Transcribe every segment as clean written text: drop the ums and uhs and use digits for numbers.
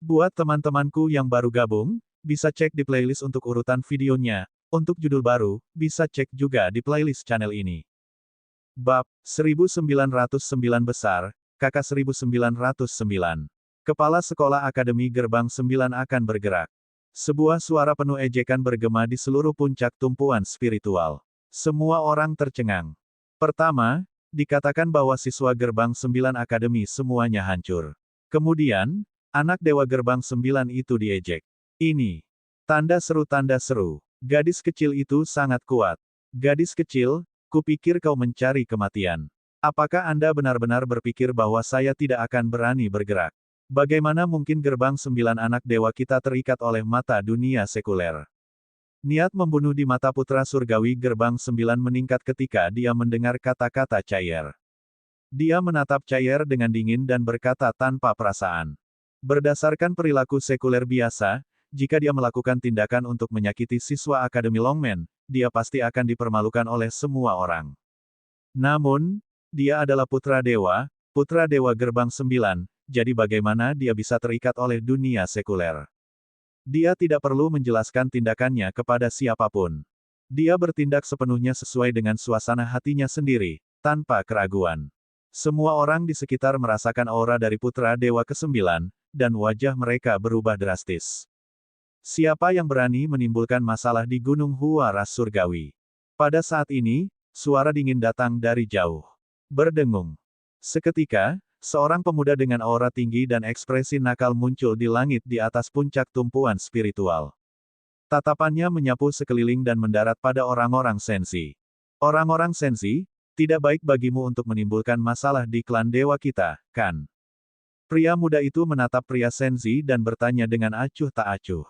Buat teman-temanku yang baru gabung, bisa cek di playlist untuk urutan videonya. Untuk judul baru, bisa cek juga di playlist channel ini. Bab 1909 Besar, Kakak 1909. Kepala Sekolah Akademi Gerbang 9 akan bergerak. Sebuah suara penuh ejekan bergema di seluruh puncak tumpuan spiritual. Semua orang tercengang. Pertama, dikatakan bahwa siswa Gerbang 9 Akademi semuanya hancur. Kemudian, anak Dewa Gerbang 9 itu diejek. Ini. Tanda seru. Gadis kecil itu sangat kuat. Gadis kecil, kupikir kau mencari kematian. Apakah Anda benar-benar berpikir bahwa saya tidak akan berani bergerak? Bagaimana mungkin Gerbang 9 anak dewa kita terikat oleh mata dunia sekuler? Niat membunuh di mata putra surgawi Gerbang 9 meningkat ketika dia mendengar kata-kata Cair. Dia menatap Cair dengan dingin dan berkata tanpa perasaan. Berdasarkan perilaku sekuler biasa, jika dia melakukan tindakan untuk menyakiti siswa Akademi Longmen, dia pasti akan dipermalukan oleh semua orang. Namun, dia adalah putra dewa Gerbang 9, jadi bagaimana dia bisa terikat oleh dunia sekuler? Dia tidak perlu menjelaskan tindakannya kepada siapapun. Dia bertindak sepenuhnya sesuai dengan suasana hatinya sendiri, tanpa keraguan. Semua orang di sekitar merasakan aura dari putra dewa ke-9, dan wajah mereka berubah drastis. Siapa yang berani menimbulkan masalah di Gunung Huaras Surgawi? Pada saat ini, suara dingin datang dari jauh. Berdengung. Seketika, seorang pemuda dengan aura tinggi dan ekspresi nakal muncul di langit di atas puncak tumpuan spiritual. Tatapannya menyapu sekeliling dan mendarat pada orang-orang sensi. Orang-orang sensi, tidak baik bagimu untuk menimbulkan masalah di klan dewa kita, kan? Pria muda itu menatap pria sensi dan bertanya dengan acuh tak acuh.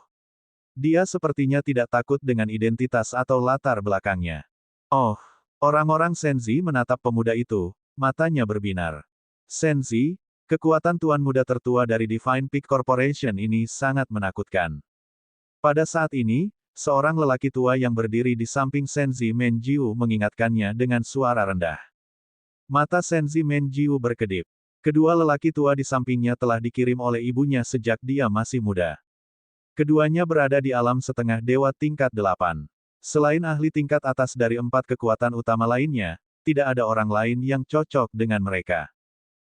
Dia sepertinya tidak takut dengan identitas atau latar belakangnya. Oh, orang-orang sensi menatap pemuda itu, matanya berbinar. Sensi, kekuatan tuan muda tertua dari Divine Peak Corporation ini sangat menakutkan. Pada saat ini, seorang lelaki tua yang berdiri di samping Senzi Menjiu mengingatkannya dengan suara rendah. Mata Senzi Menjiu berkedip. Kedua lelaki tua di sampingnya telah dikirim oleh ibunya sejak dia masih muda. Keduanya berada di alam setengah dewa tingkat 8. Selain ahli tingkat atas dari 4 kekuatan utama lainnya, tidak ada orang lain yang cocok dengan mereka.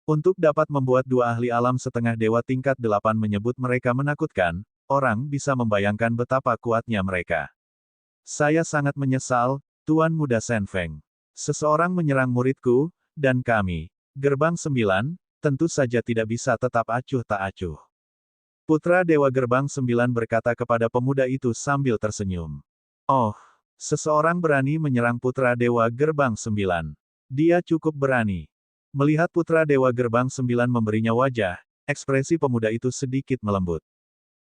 Untuk dapat membuat dua ahli alam setengah dewa tingkat 8 menyebut mereka menakutkan, orang bisa membayangkan betapa kuatnya mereka. Saya sangat menyesal, Tuan Muda Senfeng. Seseorang menyerang muridku, dan kami, Gerbang 9, tentu saja tidak bisa tetap acuh tak acuh. Putra Dewa Gerbang 9 berkata kepada pemuda itu sambil tersenyum. Oh, seseorang berani menyerang Putra Dewa Gerbang 9. Dia cukup berani. Melihat Putra Dewa Gerbang 9 memberinya wajah, ekspresi pemuda itu sedikit melembut.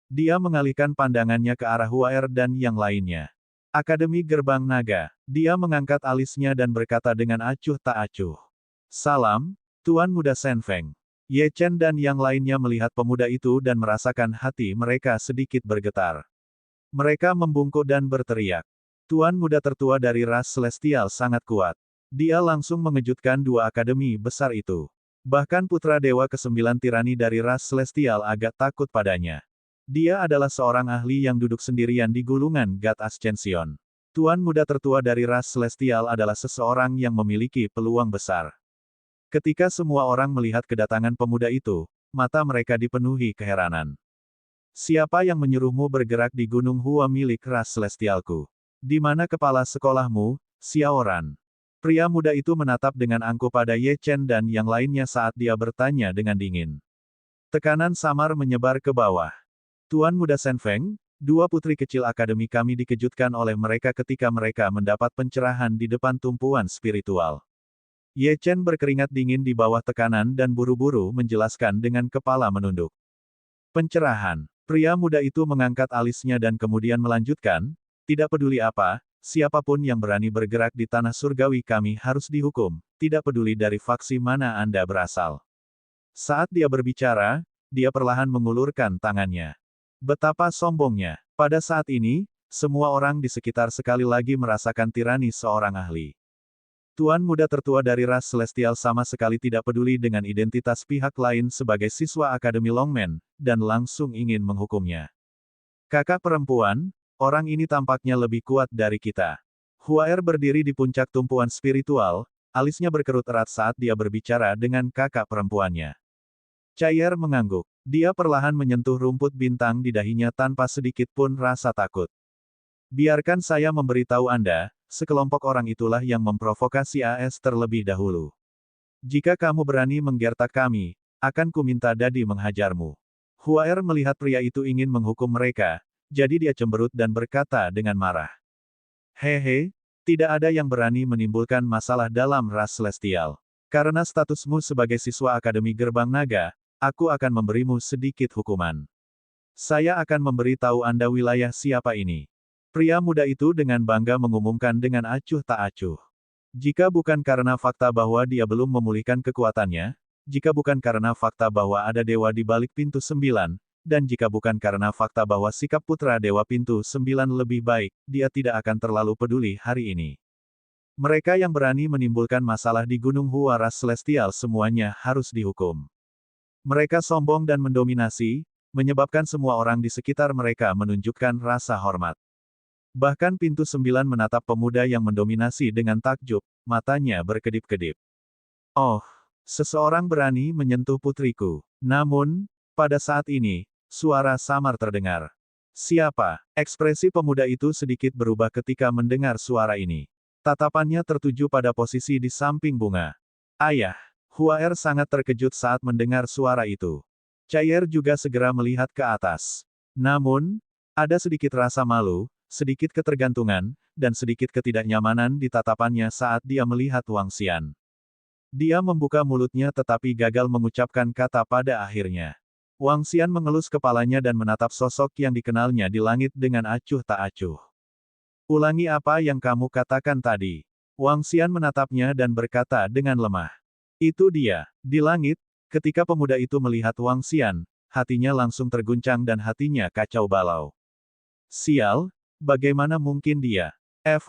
Dia mengalihkan pandangannya ke arah Huaer dan yang lainnya. Akademi Gerbang Naga. Dia mengangkat alisnya dan berkata dengan acuh tak acuh. Salam, Tuan Muda Senfeng. Ye Chen dan yang lainnya melihat pemuda itu dan merasakan hati mereka sedikit bergetar. Mereka membungkuk dan berteriak. Tuan muda tertua dari ras Celestial sangat kuat. Dia langsung mengejutkan dua akademi besar itu. Bahkan putra dewa ke-9 tirani dari ras Celestial agak takut padanya. Dia adalah seorang ahli yang duduk sendirian di gulungan God Ascension. Tuan muda tertua dari ras Celestial adalah seseorang yang memiliki peluang besar. Ketika semua orang melihat kedatangan pemuda itu, mata mereka dipenuhi keheranan. Siapa yang menyuruhmu bergerak di Gunung Hua milik ras Celestialku? Di mana kepala sekolahmu, Xiaoran? Pria muda itu menatap dengan angkuh pada Ye Chen dan yang lainnya saat dia bertanya dengan dingin. Tekanan samar menyebar ke bawah. Tuan Muda Senfeng, dua putri kecil akademi kami dikejutkan oleh mereka ketika mereka mendapat pencerahan di depan tumpuan spiritual. Ye Chen berkeringat dingin di bawah tekanan dan buru-buru menjelaskan dengan kepala menunduk. Pencerahan. Pria muda itu mengangkat alisnya dan kemudian melanjutkan, tidak peduli apa, siapapun yang berani bergerak di tanah surgawi kami harus dihukum, tidak peduli dari faksi mana Anda berasal. Saat dia berbicara, dia perlahan mengulurkan tangannya. Betapa sombongnya. Pada saat ini, semua orang di sekitar sekali lagi merasakan tirani seorang ahli. Tuan muda tertua dari ras Celestial sama sekali tidak peduli dengan identitas pihak lain sebagai siswa Akademi Longmen, dan langsung ingin menghukumnya. Kakak perempuan, orang ini tampaknya lebih kuat dari kita. Huaer berdiri di puncak tumpuan spiritual, alisnya berkerut erat saat dia berbicara dengan kakak perempuannya. Chaier mengangguk. Dia perlahan menyentuh rumput bintang di dahinya tanpa sedikit pun rasa takut. Biarkan saya memberitahu Anda, sekelompok orang itulah yang memprovokasi AS terlebih dahulu. Jika kamu berani menggertak kami, akan kuminta Dadi menghajarmu. Huaer melihat pria itu ingin menghukum mereka, jadi dia cemberut dan berkata dengan marah. Hehe, tidak ada yang berani menimbulkan masalah dalam ras Celestial. Karena statusmu sebagai siswa Akademi Gerbang Naga, aku akan memberimu sedikit hukuman. Saya akan memberitahu Anda wilayah siapa ini. Pria muda itu dengan bangga mengumumkan dengan acuh tak acuh. Jika bukan karena fakta bahwa dia belum memulihkan kekuatannya, jika bukan karena fakta bahwa ada dewa di balik pintu 9, dan jika bukan karena fakta bahwa sikap putra dewa pintu 9 lebih baik, dia tidak akan terlalu peduli hari ini. Mereka yang berani menimbulkan masalah di Gunung Hua ras Celestial semuanya harus dihukum. Mereka sombong dan mendominasi, menyebabkan semua orang di sekitar mereka menunjukkan rasa hormat. Bahkan pintu 9 menatap pemuda yang mendominasi dengan takjub, matanya berkedip-kedip. Oh, seseorang berani menyentuh putriku. Namun, pada saat ini, suara samar terdengar. Siapa? Ekspresi pemuda itu sedikit berubah ketika mendengar suara ini. Tatapannya tertuju pada posisi di samping bunga. Ayah, Huaer sangat terkejut saat mendengar suara itu. Chaier juga segera melihat ke atas. Namun, ada sedikit rasa malu, sedikit ketergantungan, dan sedikit ketidaknyamanan di tatapannya saat dia melihat Wang Xian. Dia membuka mulutnya tetapi gagal mengucapkan kata pada akhirnya. Wang Xian mengelus kepalanya dan menatap sosok yang dikenalnya di langit dengan acuh tak acuh. Ulangi apa yang kamu katakan tadi. Wang Xian menatapnya dan berkata dengan lemah. Itu dia. Di langit, ketika pemuda itu melihat Wang Xian, hatinya langsung terguncang dan hatinya kacau balau. Sial, bagaimana mungkin dia? F***.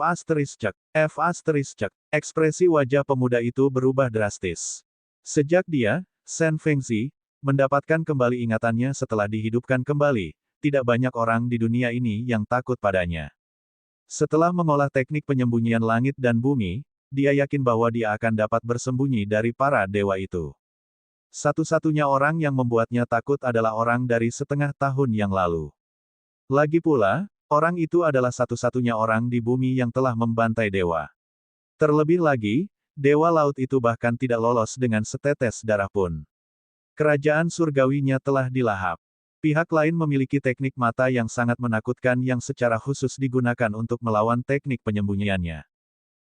Ekspresi wajah pemuda itu berubah drastis. Sejak dia, Shen Fengzi, mendapatkan kembali ingatannya setelah dihidupkan kembali, tidak banyak orang di dunia ini yang takut padanya. Setelah mengolah teknik penyembunyian langit dan bumi, dia yakin bahwa dia akan dapat bersembunyi dari para dewa itu. Satu-satunya orang yang membuatnya takut adalah orang dari setengah tahun yang lalu. Lagi pula, orang itu adalah satu-satunya orang di bumi yang telah membantai dewa. Terlebih lagi, dewa laut itu bahkan tidak lolos dengan setetes darah pun. Kerajaan surgawinya telah dilahap. Pihak lain memiliki teknik mata yang sangat menakutkan yang secara khusus digunakan untuk melawan teknik penyembunyiannya.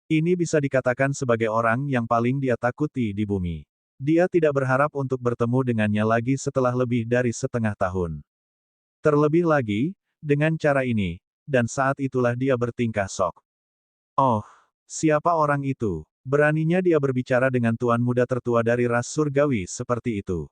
Ini bisa dikatakan sebagai orang yang paling dia takuti di bumi. Dia tidak berharap untuk bertemu dengannya lagi setelah lebih dari setengah tahun. Terlebih lagi, dengan cara ini, dan saat itulah dia bertingkah sok. Oh, siapa orang itu? Beraninya dia berbicara dengan tuan muda tertua dari ras surgawi seperti itu.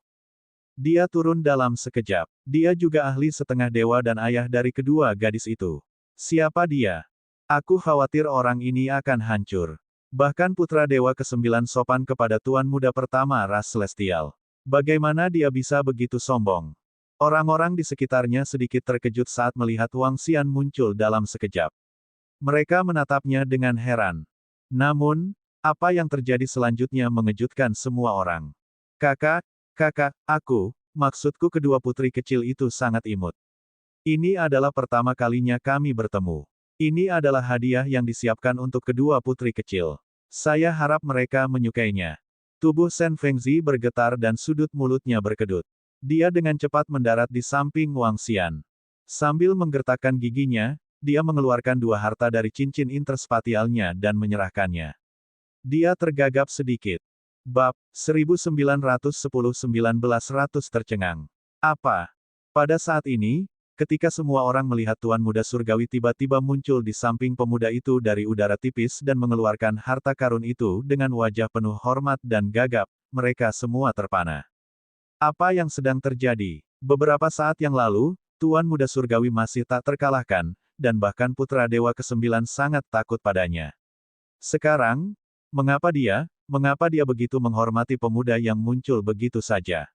Dia turun dalam sekejap. Dia juga ahli setengah dewa dan ayah dari kedua gadis itu. Siapa dia? Aku khawatir orang ini akan hancur. Bahkan putra dewa ke-9 sopan kepada tuan muda pertama ras Celestial. Bagaimana dia bisa begitu sombong? Orang-orang di sekitarnya sedikit terkejut saat melihat Wang Xian muncul dalam sekejap. Mereka menatapnya dengan heran. Namun, apa yang terjadi selanjutnya mengejutkan semua orang. Kakak, maksudku kedua putri kecil itu sangat imut. Ini adalah pertama kalinya kami bertemu. Ini adalah hadiah yang disiapkan untuk kedua putri kecil. Saya harap mereka menyukainya. Tubuh Shen Fengzi bergetar dan sudut mulutnya berkedut. Dia dengan cepat mendarat di samping Wang Xian. Sambil menggertakkan giginya, dia mengeluarkan dua harta dari cincin interspatialnya dan menyerahkannya. Dia tergagap sedikit. Bab 1910-1900 tercengang. Apa? Pada saat ini, ketika semua orang melihat Tuan Muda Surgawi tiba-tiba muncul di samping pemuda itu dari udara tipis dan mengeluarkan harta karun itu dengan wajah penuh hormat dan gagap, mereka semua terpana. Apa yang sedang terjadi? Beberapa saat yang lalu, Tuan Muda Surgawi masih tak terkalahkan, dan bahkan putra dewa ke-9 sangat takut padanya. Sekarang, Mengapa dia begitu menghormati pemuda yang muncul begitu saja?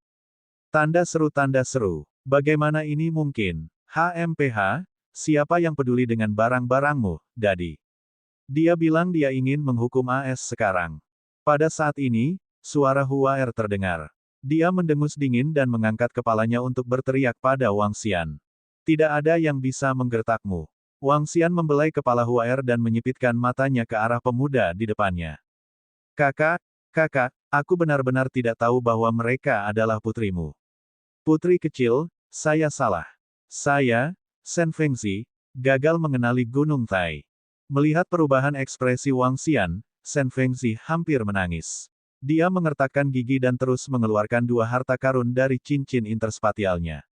Tanda seru. Bagaimana ini mungkin? HMPH, siapa yang peduli dengan barang-barangmu, Dadi? Dia bilang dia ingin menghukum AS sekarang. Pada saat ini, suara Huaer terdengar. Dia mendengus dingin dan mengangkat kepalanya untuk berteriak pada Wang Xian. Tidak ada yang bisa menggertakmu. Wang Xian membelai kepala Huaer dan menyipitkan matanya ke arah pemuda di depannya. Kakak, aku benar-benar tidak tahu bahwa mereka adalah putrimu. Putri kecil, saya salah. Saya, Shen Fengzi, gagal mengenali Gunung Tai. Melihat perubahan ekspresi Wang Xian, Shen Fengzi hampir menangis. Dia mengertakkan gigi dan terus mengeluarkan dua harta karun dari cincin interspatialnya.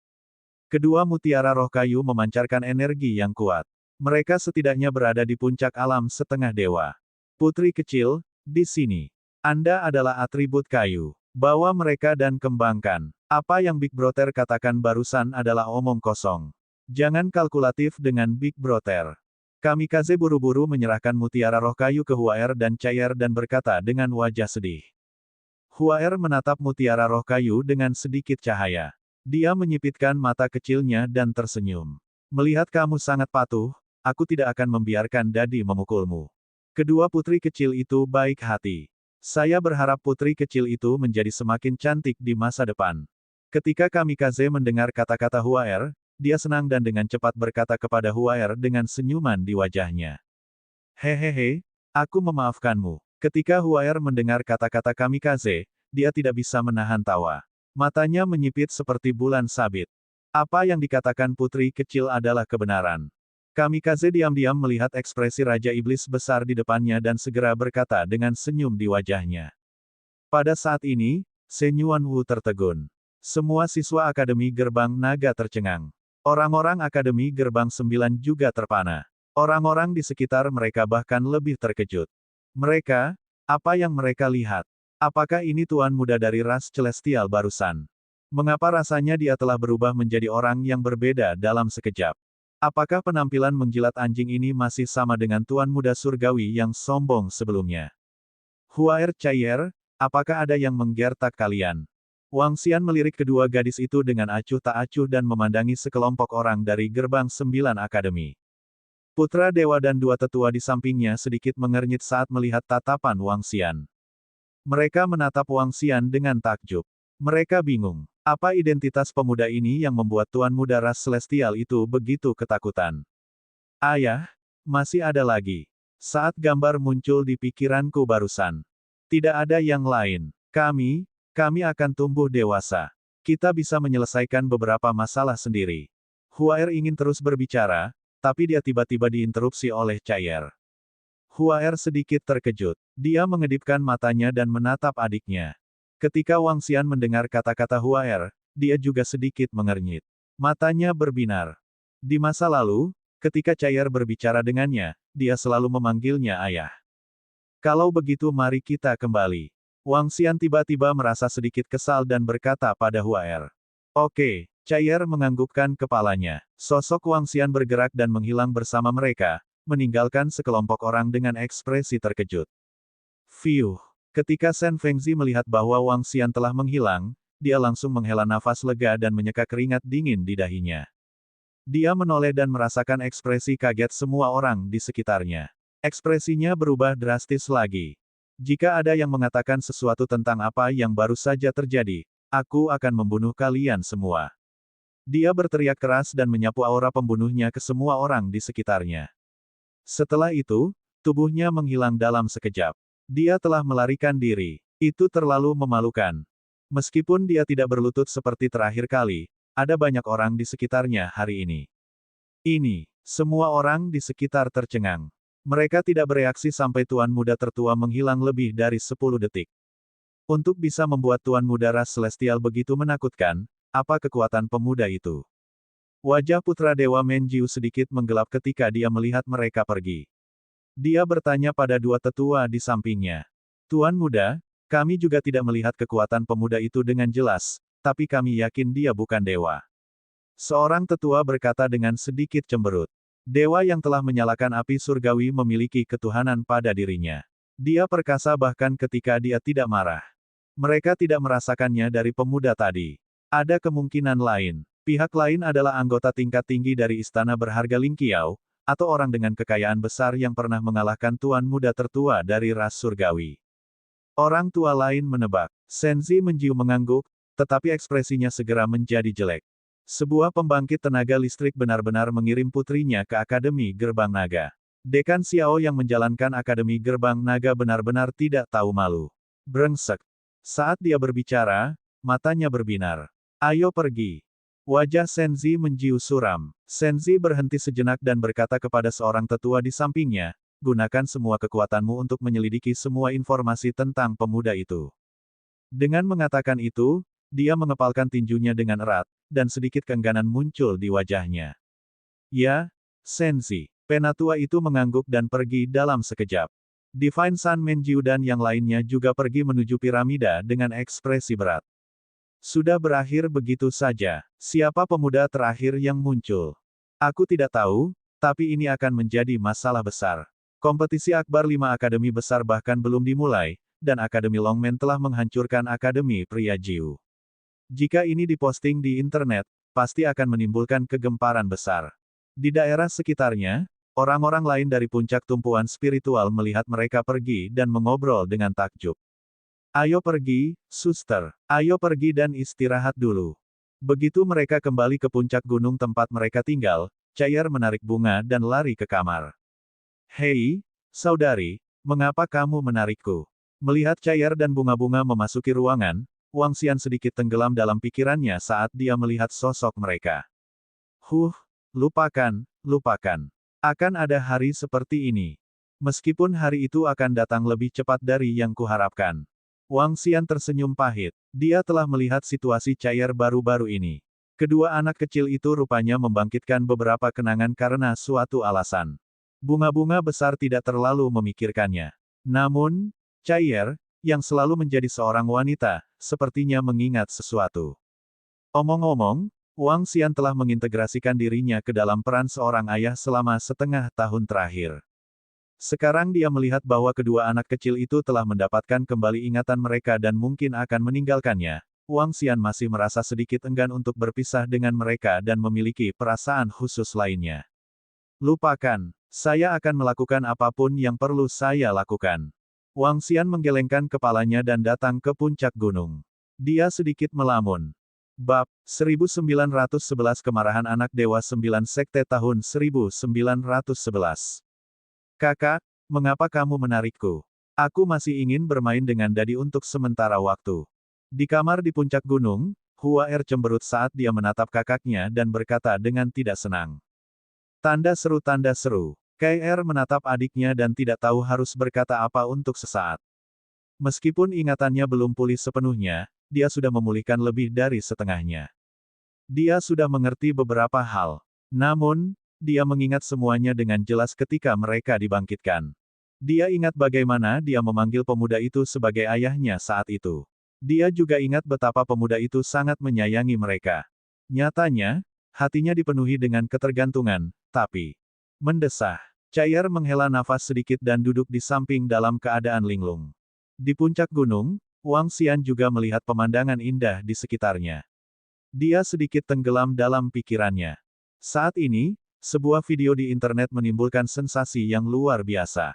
Kedua mutiara roh kayu memancarkan energi yang kuat. Mereka setidaknya berada di puncak alam setengah dewa. Putri kecil, di sini. Anda adalah atribut kayu. Bawa mereka dan kembangkan. Apa yang Big Brother katakan barusan adalah omong kosong. Jangan kalkulatif dengan Big Brother. Kamikaze buru-buru menyerahkan mutiara roh kayu ke Huaer dan Cair dan berkata dengan wajah sedih. Huaer menatap mutiara roh kayu dengan sedikit cahaya. Dia menyipitkan mata kecilnya dan tersenyum. Melihat kamu sangat patuh, aku tidak akan membiarkan Dadi memukulmu. Kedua putri kecil itu baik hati. Saya berharap putri kecil itu menjadi semakin cantik di masa depan. Ketika Kamikaze mendengar kata-kata Huaer, dia senang dan dengan cepat berkata kepada Huaer dengan senyuman di wajahnya. Hehehe, aku memaafkanmu. Ketika Huaer mendengar kata-kata Kamikaze, dia tidak bisa menahan tawa. Matanya menyipit seperti bulan sabit. Apa yang dikatakan putri kecil adalah kebenaran. Kamikaze diam-diam melihat ekspresi Raja Iblis besar di depannya dan segera berkata dengan senyum di wajahnya. Pada saat ini, Shen Yuanwu tertegun. Semua siswa Akademi Gerbang Naga tercengang. Orang-orang Akademi Gerbang 9 juga terpana. Orang-orang di sekitar mereka bahkan lebih terkejut. Mereka, apa yang mereka lihat? Apakah ini tuan muda dari ras Celestial barusan? Mengapa rasanya dia telah berubah menjadi orang yang berbeda dalam sekejap? Apakah penampilan menjilat anjing ini masih sama dengan tuan muda surgawi yang sombong sebelumnya? Huaer Cair, apakah ada yang menggertak kalian? Wang Xian melirik kedua gadis itu dengan acuh tak acuh dan memandangi sekelompok orang dari gerbang 9 akademi. Putra Dewa dan dua tetua di sampingnya sedikit mengernyit saat melihat tatapan Wang Xian. Mereka menatap Wang Xian dengan takjub. Mereka bingung. Apa identitas pemuda ini yang membuat tuan muda ras Celestial itu begitu ketakutan? Ayah, masih ada lagi. Saat gambar muncul di pikiranku barusan. Tidak ada yang lain. Kami akan tumbuh dewasa. Kita bisa menyelesaikan beberapa masalah sendiri. Huaer ingin terus berbicara, tapi dia tiba-tiba diinterupsi oleh Cair. Huaer sedikit terkejut. Dia mengedipkan matanya dan menatap adiknya. Ketika Wang Xian mendengar kata-kata Huaer, dia juga sedikit mengernyit. Matanya berbinar. Di masa lalu, ketika Cair berbicara dengannya, dia selalu memanggilnya ayah. Kalau begitu mari kita kembali. Wang Xian tiba-tiba merasa sedikit kesal dan berkata pada Huaer. Oke, Cair menganggukkan kepalanya. Sosok Wang Xian bergerak dan menghilang bersama mereka, meninggalkan sekelompok orang dengan ekspresi terkejut. Fiuh. Ketika Shen Fengzi melihat bahwa Wang Xian telah menghilang, dia langsung menghela nafas lega dan menyeka keringat dingin di dahinya. Dia menoleh dan merasakan ekspresi kaget semua orang di sekitarnya. Ekspresinya berubah drastis lagi. Jika ada yang mengatakan sesuatu tentang apa yang baru saja terjadi, aku akan membunuh kalian semua. Dia berteriak keras dan menyapu aura pembunuhnya ke semua orang di sekitarnya. Setelah itu, tubuhnya menghilang dalam sekejap. Dia telah melarikan diri. Itu terlalu memalukan. Meskipun dia tidak berlutut seperti terakhir kali, ada banyak orang di sekitarnya hari ini. Semua orang di sekitar tercengang. Mereka tidak bereaksi sampai tuan muda tertua menghilang lebih dari 10 detik. Untuk bisa membuat tuan muda ras Celestial begitu menakutkan, apa kekuatan pemuda itu? Wajah putra dewa Menjiu sedikit menggelap ketika dia melihat mereka pergi. Dia bertanya pada dua tetua di sampingnya. Tuan muda, kami juga tidak melihat kekuatan pemuda itu dengan jelas, tapi kami yakin dia bukan dewa. Seorang tetua berkata dengan sedikit cemberut. Dewa yang telah menyalakan api surgawi memiliki ketuhanan pada dirinya. Dia perkasa bahkan ketika dia tidak marah. Mereka tidak merasakannya dari pemuda tadi. Ada kemungkinan lain. Pihak lain adalah anggota tingkat tinggi dari istana berharga Ling Qiao, atau orang dengan kekayaan besar yang pernah mengalahkan tuan muda tertua dari ras surgawi. Orang tua lain menebak. Senzi Menjiu mengangguk, tetapi ekspresinya segera menjadi jelek. Sebuah pembangkit tenaga listrik benar-benar mengirim putrinya ke Akademi Gerbang Naga. Dekan Xiao yang menjalankan Akademi Gerbang Naga benar-benar tidak tahu malu. Brengsek. Saat dia berbicara, matanya berbinar. Ayo pergi. Wajah Senzi Menjiu suram. Senzi berhenti sejenak dan berkata kepada seorang tetua di sampingnya, gunakan semua kekuatanmu untuk menyelidiki semua informasi tentang pemuda itu. Dengan mengatakan itu, dia mengepalkan tinjunya dengan erat, dan sedikit keengganan muncul di wajahnya. Ya, Senzi. Penatua itu mengangguk dan pergi dalam sekejap. Divine Sun Menjiu dan yang lainnya juga pergi menuju piramida dengan ekspresi berat. Sudah berakhir begitu saja. Siapa pemuda terakhir yang muncul? Aku tidak tahu, tapi ini akan menjadi masalah besar. Kompetisi akbar 5 akademi besar bahkan belum dimulai, dan Akademi Longmen telah menghancurkan Akademi Pria Jiu. Jika ini diposting di internet, pasti akan menimbulkan kegemparan besar. Di daerah sekitarnya, orang-orang lain dari puncak tumpuan spiritual melihat mereka pergi dan mengobrol dengan takjub. Ayo pergi, suster. Ayo pergi dan istirahat dulu. Begitu mereka kembali ke puncak gunung tempat mereka tinggal, Cair menarik bunga dan lari ke kamar. Hei, saudari, mengapa kamu menarikku? Melihat Cair dan bunga-bunga memasuki ruangan, Wang Xian sedikit tenggelam dalam pikirannya saat dia melihat sosok mereka. Lupakan. Akan ada hari seperti ini. Meskipun hari itu akan datang lebih cepat dari yang kuharapkan. Wang Xian tersenyum pahit. Dia telah melihat situasi Cair baru-baru ini. Kedua anak kecil itu rupanya membangkitkan beberapa kenangan karena suatu alasan. Bunga-bunga besar tidak terlalu memikirkannya. Namun, Cair, yang selalu menjadi seorang wanita, sepertinya mengingat sesuatu. Omong-omong, Wang Xian telah mengintegrasikan dirinya ke dalam peran seorang ayah selama setengah tahun terakhir. Sekarang dia melihat bahwa kedua anak kecil itu telah mendapatkan kembali ingatan mereka dan mungkin akan meninggalkannya. Wang Xian masih merasa sedikit enggan untuk berpisah dengan mereka dan memiliki perasaan khusus lainnya. Lupakan, saya akan melakukan apapun yang perlu saya lakukan. Wang Xian menggelengkan kepalanya dan datang ke puncak gunung. Dia sedikit melamun. Bab 1911 Kemarahan Anak Dewa 9 Sekte tahun 1911. Kakak, mengapa kamu menarikku? Aku masih ingin bermain dengan Dadi untuk sementara waktu. Di kamar di puncak gunung, Hua Er cemberut saat dia menatap kakaknya dan berkata dengan tidak senang. Tanda seru. KR menatap adiknya dan tidak tahu harus berkata apa untuk sesaat. Meskipun ingatannya belum pulih sepenuhnya, dia sudah memulihkan lebih dari setengahnya. Dia sudah mengerti beberapa hal. Namun, dia mengingat semuanya dengan jelas ketika mereka dibangkitkan. Dia ingat bagaimana dia memanggil pemuda itu sebagai ayahnya saat itu. Dia juga ingat betapa pemuda itu sangat menyayangi mereka. Nyatanya, hatinya dipenuhi dengan ketergantungan, tapi mendesah. Cair menghela nafas sedikit dan duduk di samping dalam keadaan linglung. Di puncak gunung, Wang Xian juga melihat pemandangan indah di sekitarnya. Dia sedikit tenggelam dalam pikirannya. Saat ini, sebuah video di internet menimbulkan sensasi yang luar biasa.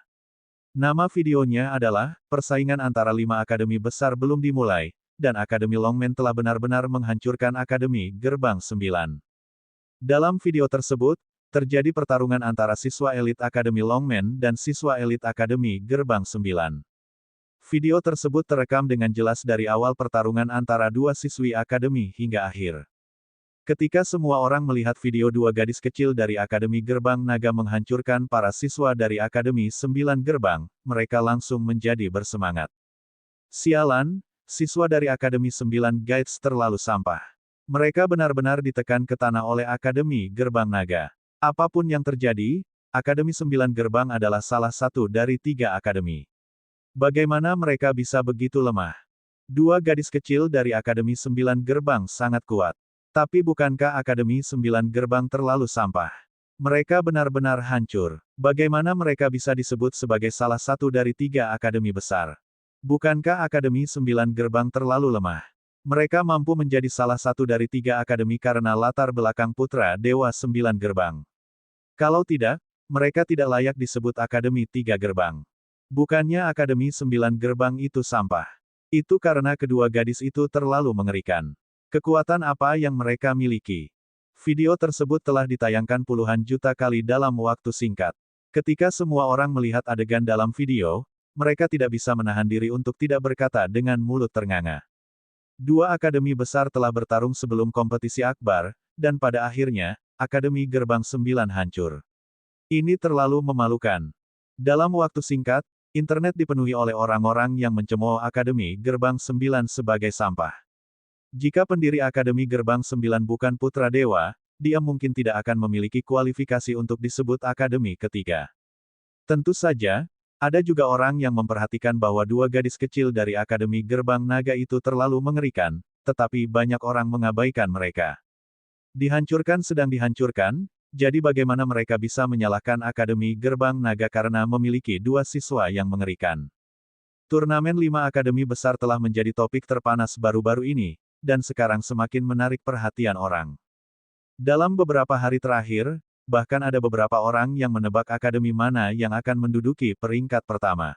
Nama videonya adalah, persaingan antara 5 akademi besar belum dimulai, dan Akademi Longmen telah benar-benar menghancurkan Akademi Gerbang 9. Dalam video tersebut, terjadi pertarungan antara siswa elit Akademi Longmen dan siswa elit Akademi Gerbang 9. Video tersebut terekam dengan jelas dari awal pertarungan antara dua siswi akademi hingga akhir. Ketika semua orang melihat video dua gadis kecil dari Akademi Gerbang Naga menghancurkan para siswa dari Akademi 9 Gerbang, mereka langsung menjadi bersemangat. Sialan, siswa dari Akademi 9 Guides terlalu sampah. Mereka benar-benar ditekan ke tanah oleh Akademi Gerbang Naga. Apapun yang terjadi, Akademi 9 Gerbang adalah salah satu dari 3 akademi. Bagaimana mereka bisa begitu lemah? Dua gadis kecil dari Akademi 9 Gerbang sangat kuat. Tapi bukankah Akademi 9 Gerbang terlalu sampah? Mereka benar-benar hancur. Bagaimana mereka bisa disebut sebagai salah satu dari 3 akademi besar? Bukankah Akademi 9 Gerbang terlalu lemah? Mereka mampu menjadi salah satu dari 3 akademi karena latar belakang Putra Dewa 9 Gerbang. Kalau tidak, mereka tidak layak disebut Akademi 3 Gerbang. Bukannya Akademi 9 Gerbang itu sampah. Itu karena kedua gadis itu terlalu mengerikan. Kekuatan apa yang mereka miliki? Video tersebut telah ditayangkan puluhan juta kali dalam waktu singkat. Ketika semua orang melihat adegan dalam video, mereka tidak bisa menahan diri untuk tidak berkata dengan mulut ternganga. 2 akademi besar telah bertarung sebelum kompetisi akbar, dan pada akhirnya, Akademi Gerbang 9 hancur. Ini terlalu memalukan. Dalam waktu singkat, internet dipenuhi oleh orang-orang yang mencemooh Akademi Gerbang 9 sebagai sampah. Jika pendiri Akademi Gerbang 9 bukan Putra Dewa, dia mungkin tidak akan memiliki kualifikasi untuk disebut Akademi ketiga. Tentu saja, ada juga orang yang memperhatikan bahwa 2 gadis kecil dari Akademi Gerbang Naga itu terlalu mengerikan, tetapi banyak orang mengabaikan mereka. Dihancurkan sedang dihancurkan, jadi bagaimana mereka bisa menyalahkan Akademi Gerbang Naga karena memiliki 2 siswa yang mengerikan? Turnamen 5 akademi besar telah menjadi topik terpanas baru-baru ini, dan sekarang semakin menarik perhatian orang. Dalam beberapa hari terakhir, bahkan ada beberapa orang yang menebak akademi mana yang akan menduduki peringkat pertama.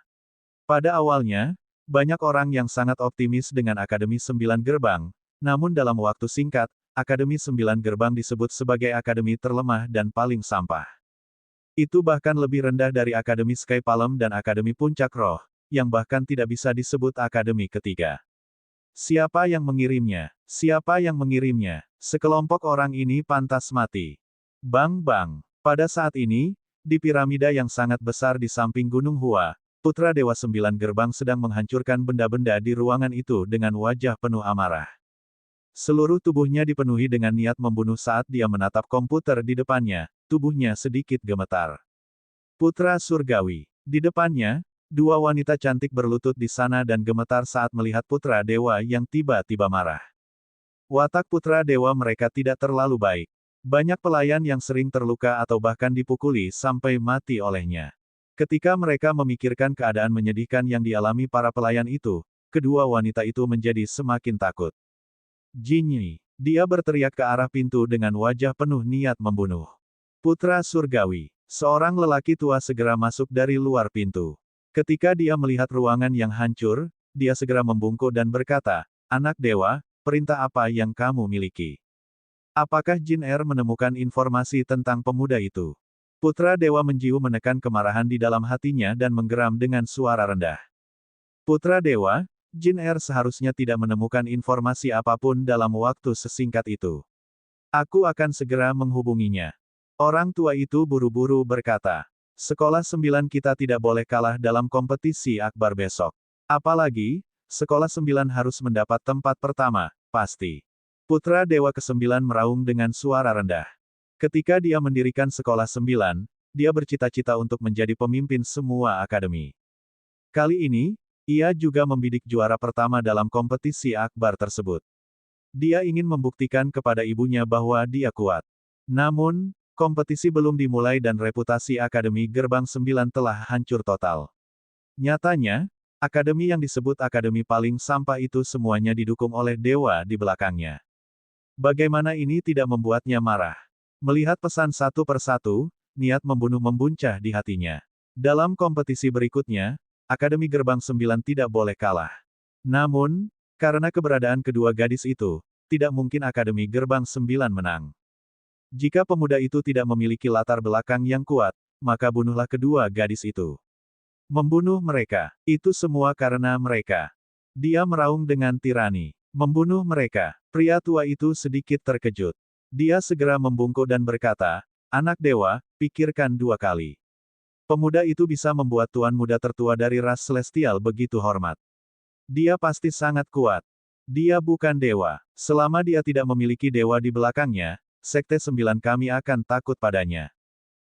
Pada awalnya, banyak orang yang sangat optimis dengan Akademi 9 Gerbang, namun dalam waktu singkat, Akademi 9 Gerbang disebut sebagai akademi terlemah dan paling sampah. Itu bahkan lebih rendah dari Akademi Sky Palm dan Akademi Puncak Roh, yang bahkan tidak bisa disebut akademi ketiga. Siapa yang mengirimnya? Siapa yang mengirimnya? Sekelompok orang ini pantas mati. Bang bang. Pada saat ini, di piramida yang sangat besar di samping Gunung Hua, Putra Dewa 9 Gerbang sedang menghancurkan benda-benda di ruangan itu dengan wajah penuh amarah. Seluruh tubuhnya dipenuhi dengan niat membunuh saat dia menatap komputer di depannya, tubuhnya sedikit gemetar. Putra Surgawi. Di depannya, 2 wanita cantik berlutut di sana dan gemetar saat melihat Putra Dewa yang tiba-tiba marah. Watak Putra Dewa mereka tidak terlalu baik. Banyak pelayan yang sering terluka atau bahkan dipukuli sampai mati olehnya. Ketika mereka memikirkan keadaan menyedihkan yang dialami para pelayan itu, kedua wanita itu menjadi semakin takut. Jinyi. Dia berteriak ke arah pintu dengan wajah penuh niat membunuh. Putra Surgawi. Seorang lelaki tua segera masuk dari luar pintu. Ketika dia melihat ruangan yang hancur, dia segera membungkuk dan berkata, "Anak dewa, perintah apa yang kamu miliki?" Apakah Jin Er menemukan informasi tentang pemuda itu? Putra Dewa Menjiu menekan kemarahan di dalam hatinya dan menggeram dengan suara rendah. Putra Dewa, Jin Er seharusnya tidak menemukan informasi apapun dalam waktu sesingkat itu. Aku akan segera menghubunginya. Orang tua itu buru-buru berkata, "Sekolah 9 kita tidak boleh kalah dalam kompetisi akbar besok. Apalagi, sekolah 9 harus mendapat tempat pertama, pasti." Putra Dewa ke-9 meraung dengan suara rendah. Ketika dia mendirikan sekolah 9, dia bercita-cita untuk menjadi pemimpin semua akademi. Kali ini, ia juga membidik juara pertama dalam kompetisi akbar tersebut. Dia ingin membuktikan kepada ibunya bahwa dia kuat. Namun, kompetisi belum dimulai dan reputasi Akademi Gerbang 9 telah hancur total. Nyatanya, akademi yang disebut akademi paling sampah itu semuanya didukung oleh dewa di belakangnya. Bagaimana ini tidak membuatnya marah? Melihat pesan satu persatu, niat membunuh membuncah di hatinya. Dalam kompetisi berikutnya, Akademi Gerbang 9 tidak boleh kalah. Namun, karena keberadaan kedua gadis itu, tidak mungkin Akademi Gerbang 9 menang. Jika pemuda itu tidak memiliki latar belakang yang kuat, maka bunuhlah kedua gadis itu. Membunuh mereka, itu semua karena mereka. Dia meraung dengan tirani. Membunuh mereka. Pria tua itu sedikit terkejut. Dia segera membungkuk dan berkata, "Anak dewa, pikirkan 2 kali. Pemuda itu bisa membuat tuan muda tertua dari ras celestial begitu hormat. Dia pasti sangat kuat. Dia bukan dewa. Selama dia tidak memiliki dewa di belakangnya, Sekte 9 kami akan takut padanya.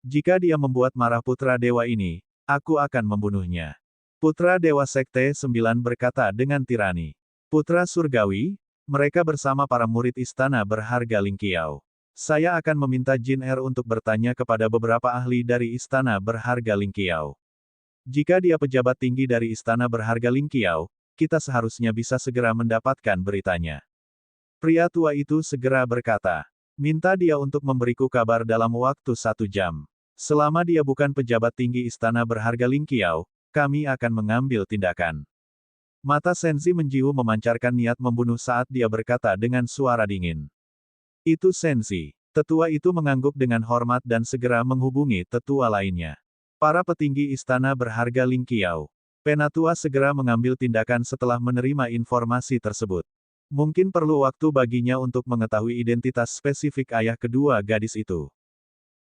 Jika dia membuat marah putra dewa ini, aku akan membunuhnya." Putra Dewa Sekte 9 berkata dengan tirani. Putra Surgawi, mereka bersama para murid istana berharga Ling Qiao. Saya akan meminta Jin Er untuk bertanya kepada beberapa ahli dari Istana Berharga Lingqiao. Jika dia pejabat tinggi dari Istana Berharga Lingqiao, kita seharusnya bisa segera mendapatkan beritanya. Pria tua itu segera berkata, minta dia untuk memberiku kabar dalam waktu 1 jam. Selama dia bukan pejabat tinggi Istana Berharga Lingqiao, kami akan mengambil tindakan. Mata Senzi Menjiu memancarkan niat membunuh saat dia berkata dengan suara dingin. Itu Senzi. Tetua itu mengangguk dengan hormat dan segera menghubungi tetua lainnya. Para petinggi Istana Berharga Lingqiao. Penatua segera mengambil tindakan setelah menerima informasi tersebut. Mungkin perlu waktu baginya untuk mengetahui identitas spesifik ayah kedua gadis itu.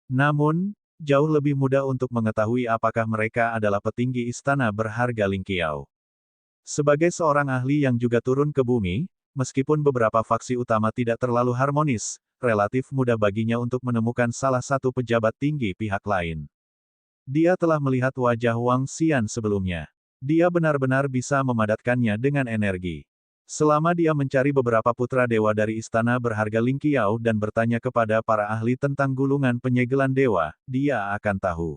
Namun, jauh lebih mudah untuk mengetahui apakah mereka adalah petinggi Istana Berharga Lingqiao. Sebagai seorang ahli yang juga turun ke bumi, meskipun beberapa faksi utama tidak terlalu harmonis, relatif mudah baginya untuk menemukan salah satu pejabat tinggi pihak lain. Dia telah melihat wajah Wang Xian sebelumnya. Dia benar-benar bisa memadatkannya dengan energi. Selama dia mencari beberapa putra dewa dari Istana Berharga Lingqiao dan bertanya kepada para ahli tentang gulungan penyegelan dewa, dia akan tahu.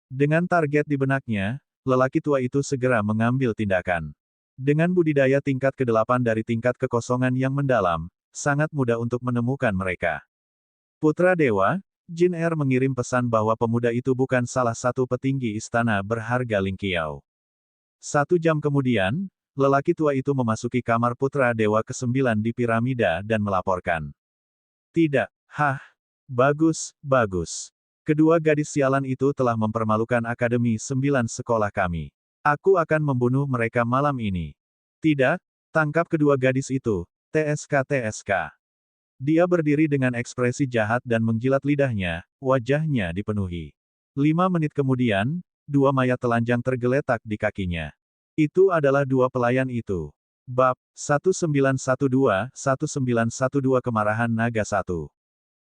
Dengan target di benaknya, lelaki tua itu segera mengambil tindakan. Dengan budidaya tingkat ke-8 dari tingkat kekosongan yang mendalam, sangat mudah untuk menemukan mereka. Putra Dewa, Jin Er mengirim pesan bahwa pemuda itu bukan salah satu petinggi Istana Berharga Lingqiao. 1 jam kemudian, lelaki tua itu memasuki kamar Putra Dewa ke-9 di piramida dan melaporkan. Tidak, bagus, bagus. Kedua gadis sialan itu telah mempermalukan Akademi 9 sekolah kami. Aku akan membunuh mereka malam ini. Tidak, tangkap kedua gadis itu, TSK. Dia berdiri dengan ekspresi jahat dan menjilat lidahnya, wajahnya dipenuhi. 5 menit kemudian, 2 mayat telanjang tergeletak di kakinya. Itu adalah 2 pelayan itu. Bab 1912 Kemarahan Naga 1.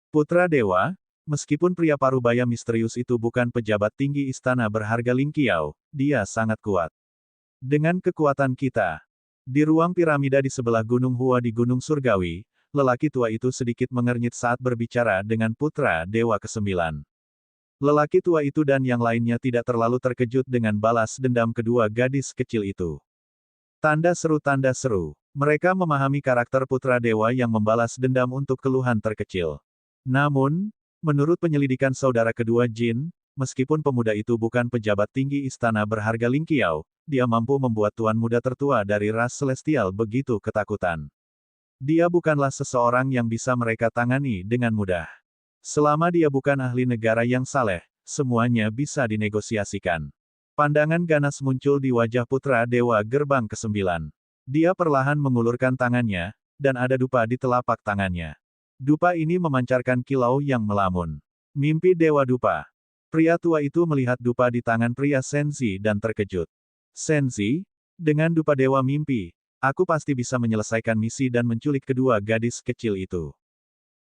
Putra Dewa. Meskipun pria parubaya misterius itu bukan pejabat tinggi Istana Berharga Lingqiao, dia sangat kuat. Dengan kekuatan kita. Di ruang piramida di sebelah Gunung Hua di Gunung Surgawi, lelaki tua itu sedikit mengernyit saat berbicara dengan Putra Dewa ke-9. Lelaki tua itu dan yang lainnya tidak terlalu terkejut dengan balas dendam kedua gadis kecil itu. Tanda seru. Mereka memahami karakter Putra Dewa yang membalas dendam untuk keluhan terkecil. Namun, menurut penyelidikan saudara kedua Jin, meskipun pemuda itu bukan pejabat tinggi Istana Berharga Lingqiao, dia mampu membuat tuan muda tertua dari ras Celestial begitu ketakutan. Dia bukanlah seseorang yang bisa mereka tangani dengan mudah. Selama dia bukan ahli negara yang saleh, semuanya bisa dinegosiasikan. Pandangan ganas muncul di wajah Putra Dewa Gerbang ke-9. Dia perlahan mengulurkan tangannya, dan ada dupa di telapak tangannya. Dupa ini memancarkan kilau yang melamun. Mimpi Dewa Dupa. Pria tua itu melihat dupa di tangan pria Senzi dan terkejut. Senzi, dengan dupa Dewa Mimpi, aku pasti bisa menyelesaikan misi dan menculik kedua gadis kecil itu.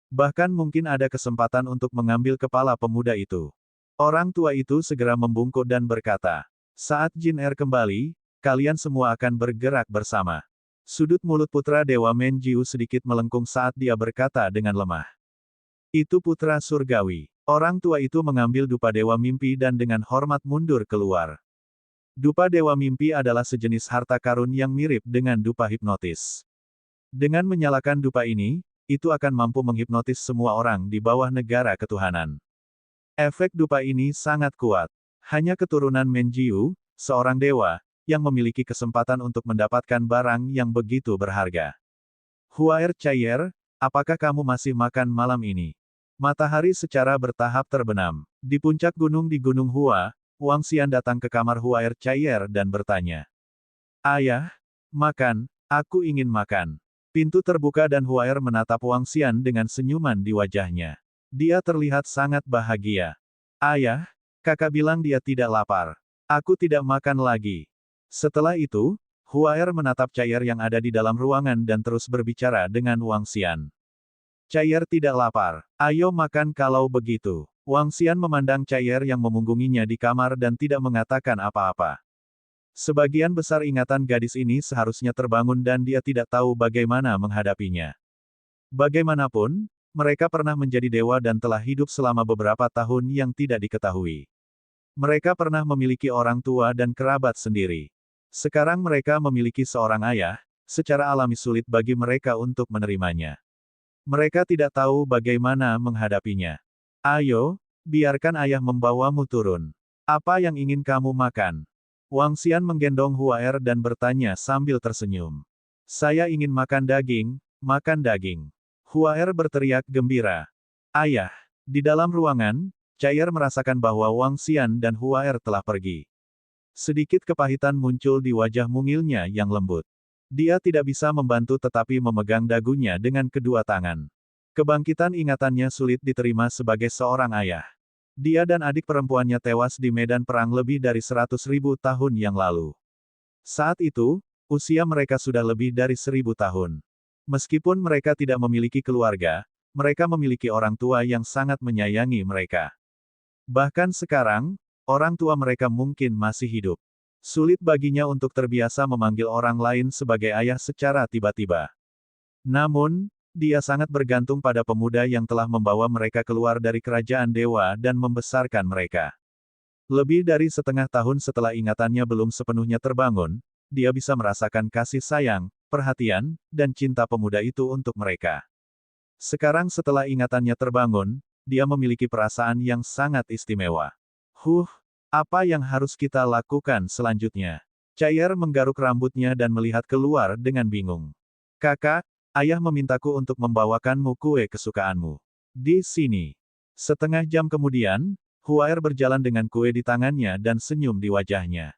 Bahkan mungkin ada kesempatan untuk mengambil kepala pemuda itu. Orang tua itu segera membungkuk dan berkata, saat Jin Er kembali, kalian semua akan bergerak bersama. Sudut mulut Putra Dewa Menjiu sedikit melengkung saat dia berkata dengan lemah. Itu Putra Surgawi. Orang tua itu mengambil dupa Dewa Mimpi dan dengan hormat mundur keluar. Dupa Dewa Mimpi adalah sejenis harta karun yang mirip dengan dupa hipnotis. Dengan menyalakan dupa ini, itu akan mampu menghipnotis semua orang di bawah negara ketuhanan. Efek dupa ini sangat kuat. Hanya keturunan Menjiu, seorang dewa, yang memiliki kesempatan untuk mendapatkan barang yang begitu berharga. Huaer Chaier, apakah kamu masih makan malam ini? Matahari secara bertahap terbenam. Di puncak gunung di Gunung Hua, Wang Xian datang ke kamar Huaer Chaier dan bertanya. Ayah, makan, aku ingin makan. Pintu terbuka dan Huaer menatap Wang Xian dengan senyuman di wajahnya. Dia terlihat sangat bahagia. Ayah, kakak bilang dia tidak lapar. Aku tidak makan lagi. Setelah itu, Huaer menatap Chaier yang ada di dalam ruangan dan terus berbicara dengan Wang Xian. Chaier tidak lapar. Ayo makan kalau begitu. Wang Xian memandang Chaier yang memunggunginya di kamar dan tidak mengatakan apa-apa. Sebagian besar ingatan gadis ini seharusnya terbangun dan dia tidak tahu bagaimana menghadapinya. Bagaimanapun, mereka pernah menjadi dewa dan telah hidup selama beberapa tahun yang tidak diketahui. Mereka pernah memiliki orang tua dan kerabat sendiri. Sekarang mereka memiliki seorang ayah, secara alami sulit bagi mereka untuk menerimanya. Mereka tidak tahu bagaimana menghadapinya. Ayo, biarkan ayah membawamu turun. Apa yang ingin kamu makan? Wang Xian menggendong Huaer dan bertanya sambil tersenyum. Saya ingin makan daging, makan daging. Huaer berteriak gembira. Ayah, di dalam ruangan, Chaier merasakan bahwa Wang Xian dan Huaer telah pergi. Sedikit kepahitan muncul di wajah mungilnya yang lembut. Dia tidak bisa membantu tetapi memegang dagunya dengan kedua tangan. Kebangkitan ingatannya sulit diterima sebagai seorang ayah. Dia dan adik perempuannya tewas di medan perang lebih dari 100.000 tahun yang lalu. Saat itu, usia mereka sudah lebih dari 1000 tahun. Meskipun mereka tidak memiliki keluarga, mereka memiliki orang tua yang sangat menyayangi mereka. Bahkan sekarang, orang tua mereka mungkin masih hidup. Sulit baginya untuk terbiasa memanggil orang lain sebagai ayah secara tiba-tiba. Namun, dia sangat bergantung pada pemuda yang telah membawa mereka keluar dari kerajaan dewa dan membesarkan mereka. Lebih dari setengah tahun setelah ingatannya belum sepenuhnya terbangun, dia bisa merasakan kasih sayang, perhatian, dan cinta pemuda itu untuk mereka. Sekarang setelah ingatannya terbangun, dia memiliki perasaan yang sangat istimewa. Apa yang harus kita lakukan selanjutnya? Chaier menggaruk rambutnya dan melihat keluar dengan bingung. Kakak, ayah memintaku untuk membawakanmu kue kesukaanmu. Di sini. Setengah jam kemudian, Huaer berjalan dengan kue di tangannya dan senyum di wajahnya.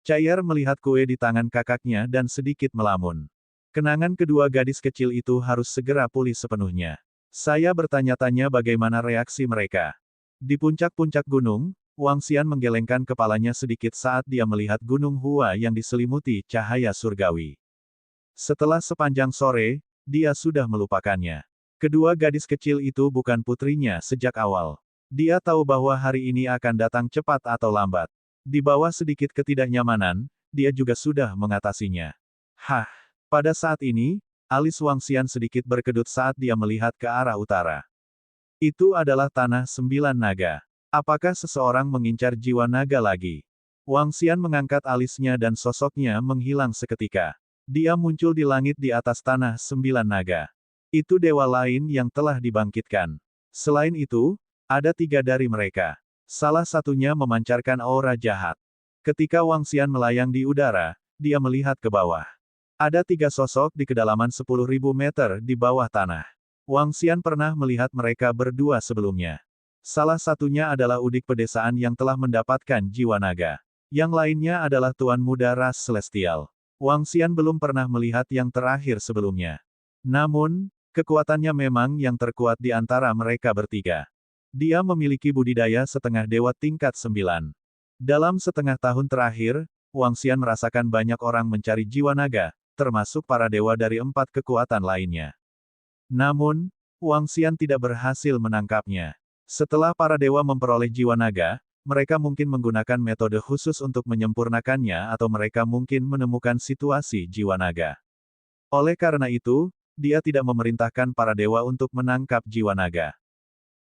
Chaier melihat kue di tangan kakaknya dan sedikit melamun. Kenangan kedua gadis kecil itu harus segera pulih sepenuhnya. Saya bertanya-tanya bagaimana reaksi mereka. Di puncak-puncak gunung, Wang Xian menggelengkan kepalanya sedikit saat dia melihat Gunung Hua yang diselimuti cahaya surgawi. Setelah sepanjang sore, dia sudah melupakannya. Kedua gadis kecil itu bukan putrinya sejak awal. Dia tahu bahwa hari ini akan datang cepat atau lambat. Di bawah sedikit ketidaknyamanan, dia juga sudah mengatasinya. Pada saat ini, alis Wang Xian sedikit berkedut saat dia melihat ke arah utara. Itu adalah tanah 9 naga. Apakah seseorang mengincar jiwa naga lagi? Wang Xian mengangkat alisnya dan sosoknya menghilang seketika. Dia muncul di langit di atas tanah 9 naga. Itu dewa lain yang telah dibangkitkan. Selain itu, ada 3 dari mereka. Salah satunya memancarkan aura jahat. Ketika Wang Xian melayang di udara, dia melihat ke bawah. Ada 3 sosok di kedalaman 10.000 meter di bawah tanah. Wang Xian pernah melihat mereka berdua sebelumnya. Salah satunya adalah udik pedesaan yang telah mendapatkan jiwa naga. Yang lainnya adalah Tuan Muda ras Celestial. Wang Xian belum pernah melihat yang terakhir sebelumnya. Namun, kekuatannya memang yang terkuat di antara mereka bertiga. Dia memiliki budidaya setengah dewa tingkat 9. Dalam setengah tahun terakhir, Wang Xian merasakan banyak orang mencari jiwa naga, termasuk para dewa dari 4 kekuatan lainnya. Namun, Wang Xian tidak berhasil menangkapnya. Setelah para dewa memperoleh jiwa naga, mereka mungkin menggunakan metode khusus untuk menyempurnakannya atau mereka mungkin menemukan situasi jiwa naga. Oleh karena itu, dia tidak memerintahkan para dewa untuk menangkap jiwa naga.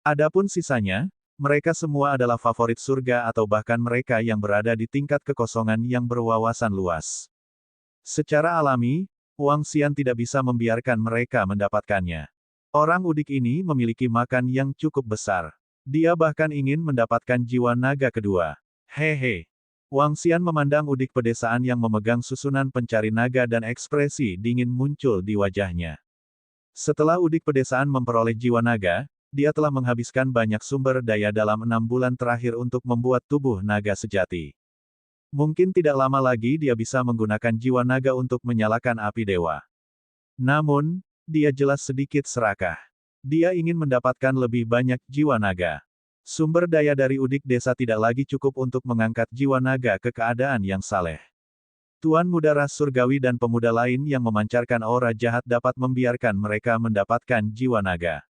Adapun sisanya, mereka semua adalah favorit surga atau bahkan mereka yang berada di tingkat kekosongan yang berwawasan luas. Secara alami, Wang Xian tidak bisa membiarkan mereka mendapatkannya. Orang udik ini memiliki makan yang cukup besar. Dia bahkan ingin mendapatkan jiwa naga kedua. Wang Xian memandang udik pedesaan yang memegang susunan pencari naga dan ekspresi dingin muncul di wajahnya. Setelah udik pedesaan memperoleh jiwa naga, dia telah menghabiskan banyak sumber daya dalam 6 bulan terakhir untuk membuat tubuh naga sejati. Mungkin tidak lama lagi dia bisa menggunakan jiwa naga untuk menyalakan api dewa. Namun, dia jelas sedikit serakah. Dia ingin mendapatkan lebih banyak jiwa naga. Sumber daya dari udik desa tidak lagi cukup untuk mengangkat jiwa naga ke keadaan yang saleh. Tuan Muda ras surgawi dan pemuda lain yang memancarkan aura jahat dapat membiarkan mereka mendapatkan jiwa naga.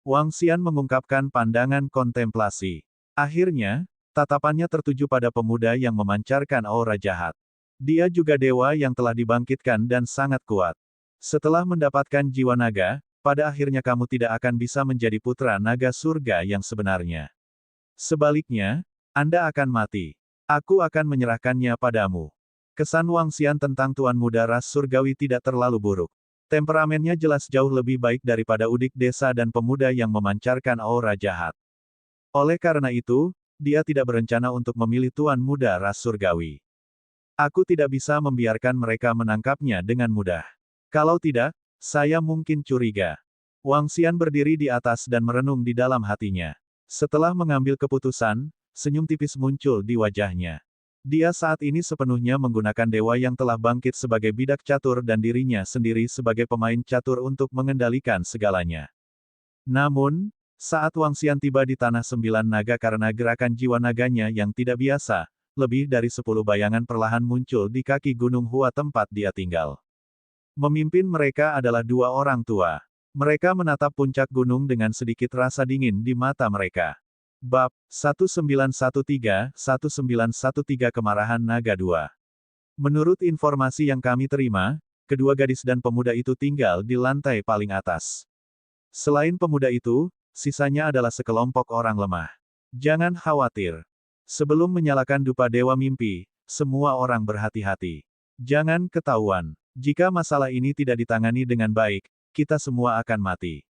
Wang Xian mengungkapkan pandangan kontemplasi. Akhirnya, tatapannya tertuju pada pemuda yang memancarkan aura jahat. Dia juga dewa yang telah dibangkitkan dan sangat kuat. Setelah mendapatkan jiwa naga, pada akhirnya kamu tidak akan bisa menjadi putra naga surga yang sebenarnya. Sebaliknya, Anda akan mati. Aku akan menyerahkannya padamu. Kesan Wang Xian tentang Tuan Muda ras surgawi tidak terlalu buruk. Temperamennya jelas jauh lebih baik daripada udik desa dan pemuda yang memancarkan aura jahat. Oleh karena itu, dia tidak berencana untuk memilih Tuan Muda ras surgawi. Aku tidak bisa membiarkan mereka menangkapnya dengan mudah. Kalau tidak, saya mungkin curiga. Wang Xian berdiri di atas dan merenung di dalam hatinya. Setelah mengambil keputusan, senyum tipis muncul di wajahnya. Dia saat ini sepenuhnya menggunakan dewa yang telah bangkit sebagai bidak catur dan dirinya sendiri sebagai pemain catur untuk mengendalikan segalanya. Namun, saat Wang Xian tiba di Tanah Sembilan Naga karena gerakan jiwa naganya yang tidak biasa, lebih dari 10 bayangan perlahan muncul di kaki Gunung Hua tempat dia tinggal. Memimpin mereka adalah dua orang tua. Mereka menatap puncak gunung dengan sedikit rasa dingin di mata mereka. Bab 1913-1913 Kemarahan Naga 2. Menurut informasi yang kami terima, kedua gadis dan pemuda itu tinggal di lantai paling atas. Selain pemuda itu, sisanya adalah sekelompok orang lemah. Jangan khawatir. Sebelum menyalakan dupa dewa mimpi, semua orang berhati-hati. Jangan ketahuan. Jika masalah ini tidak ditangani dengan baik, kita semua akan mati.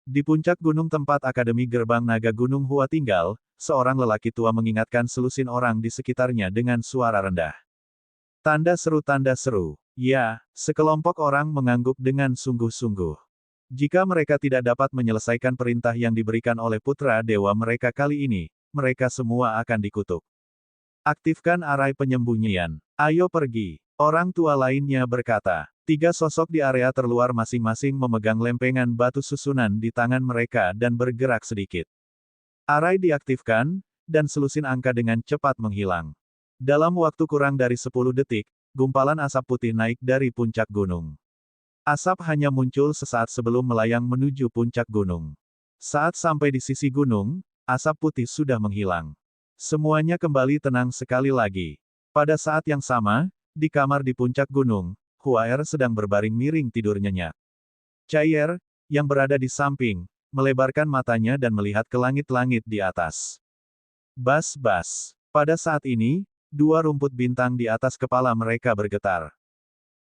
Di puncak gunung tempat Akademi Gerbang Naga Gunung Hua tinggal, seorang lelaki tua mengingatkan selusin orang di sekitarnya dengan suara rendah. Tanda seru, ya, sekelompok orang mengangguk dengan sungguh-sungguh. Jika mereka tidak dapat menyelesaikan perintah yang diberikan oleh putra dewa mereka kali ini, mereka semua akan dikutuk. Aktifkan arai penyembunyian. Ayo pergi. Orang tua lainnya berkata. 3 sosok di area terluar masing-masing memegang lempengan batu susunan di tangan mereka dan bergerak sedikit. Arai diaktifkan, dan selusin angka dengan cepat menghilang. Dalam waktu kurang dari 10 detik, gumpalan asap putih naik dari puncak gunung. Asap hanya muncul sesaat sebelum melayang menuju puncak gunung. Saat sampai di sisi gunung, asap putih sudah menghilang. Semuanya kembali tenang sekali lagi. Pada saat yang sama, di kamar di puncak gunung, Huaer sedang berbaring miring tidur nyenyak. Chaier, yang berada di samping, melebarkan matanya dan melihat ke langit-langit di atas. Bas-bas. Pada saat ini, 2 rumput bintang di atas kepala mereka bergetar.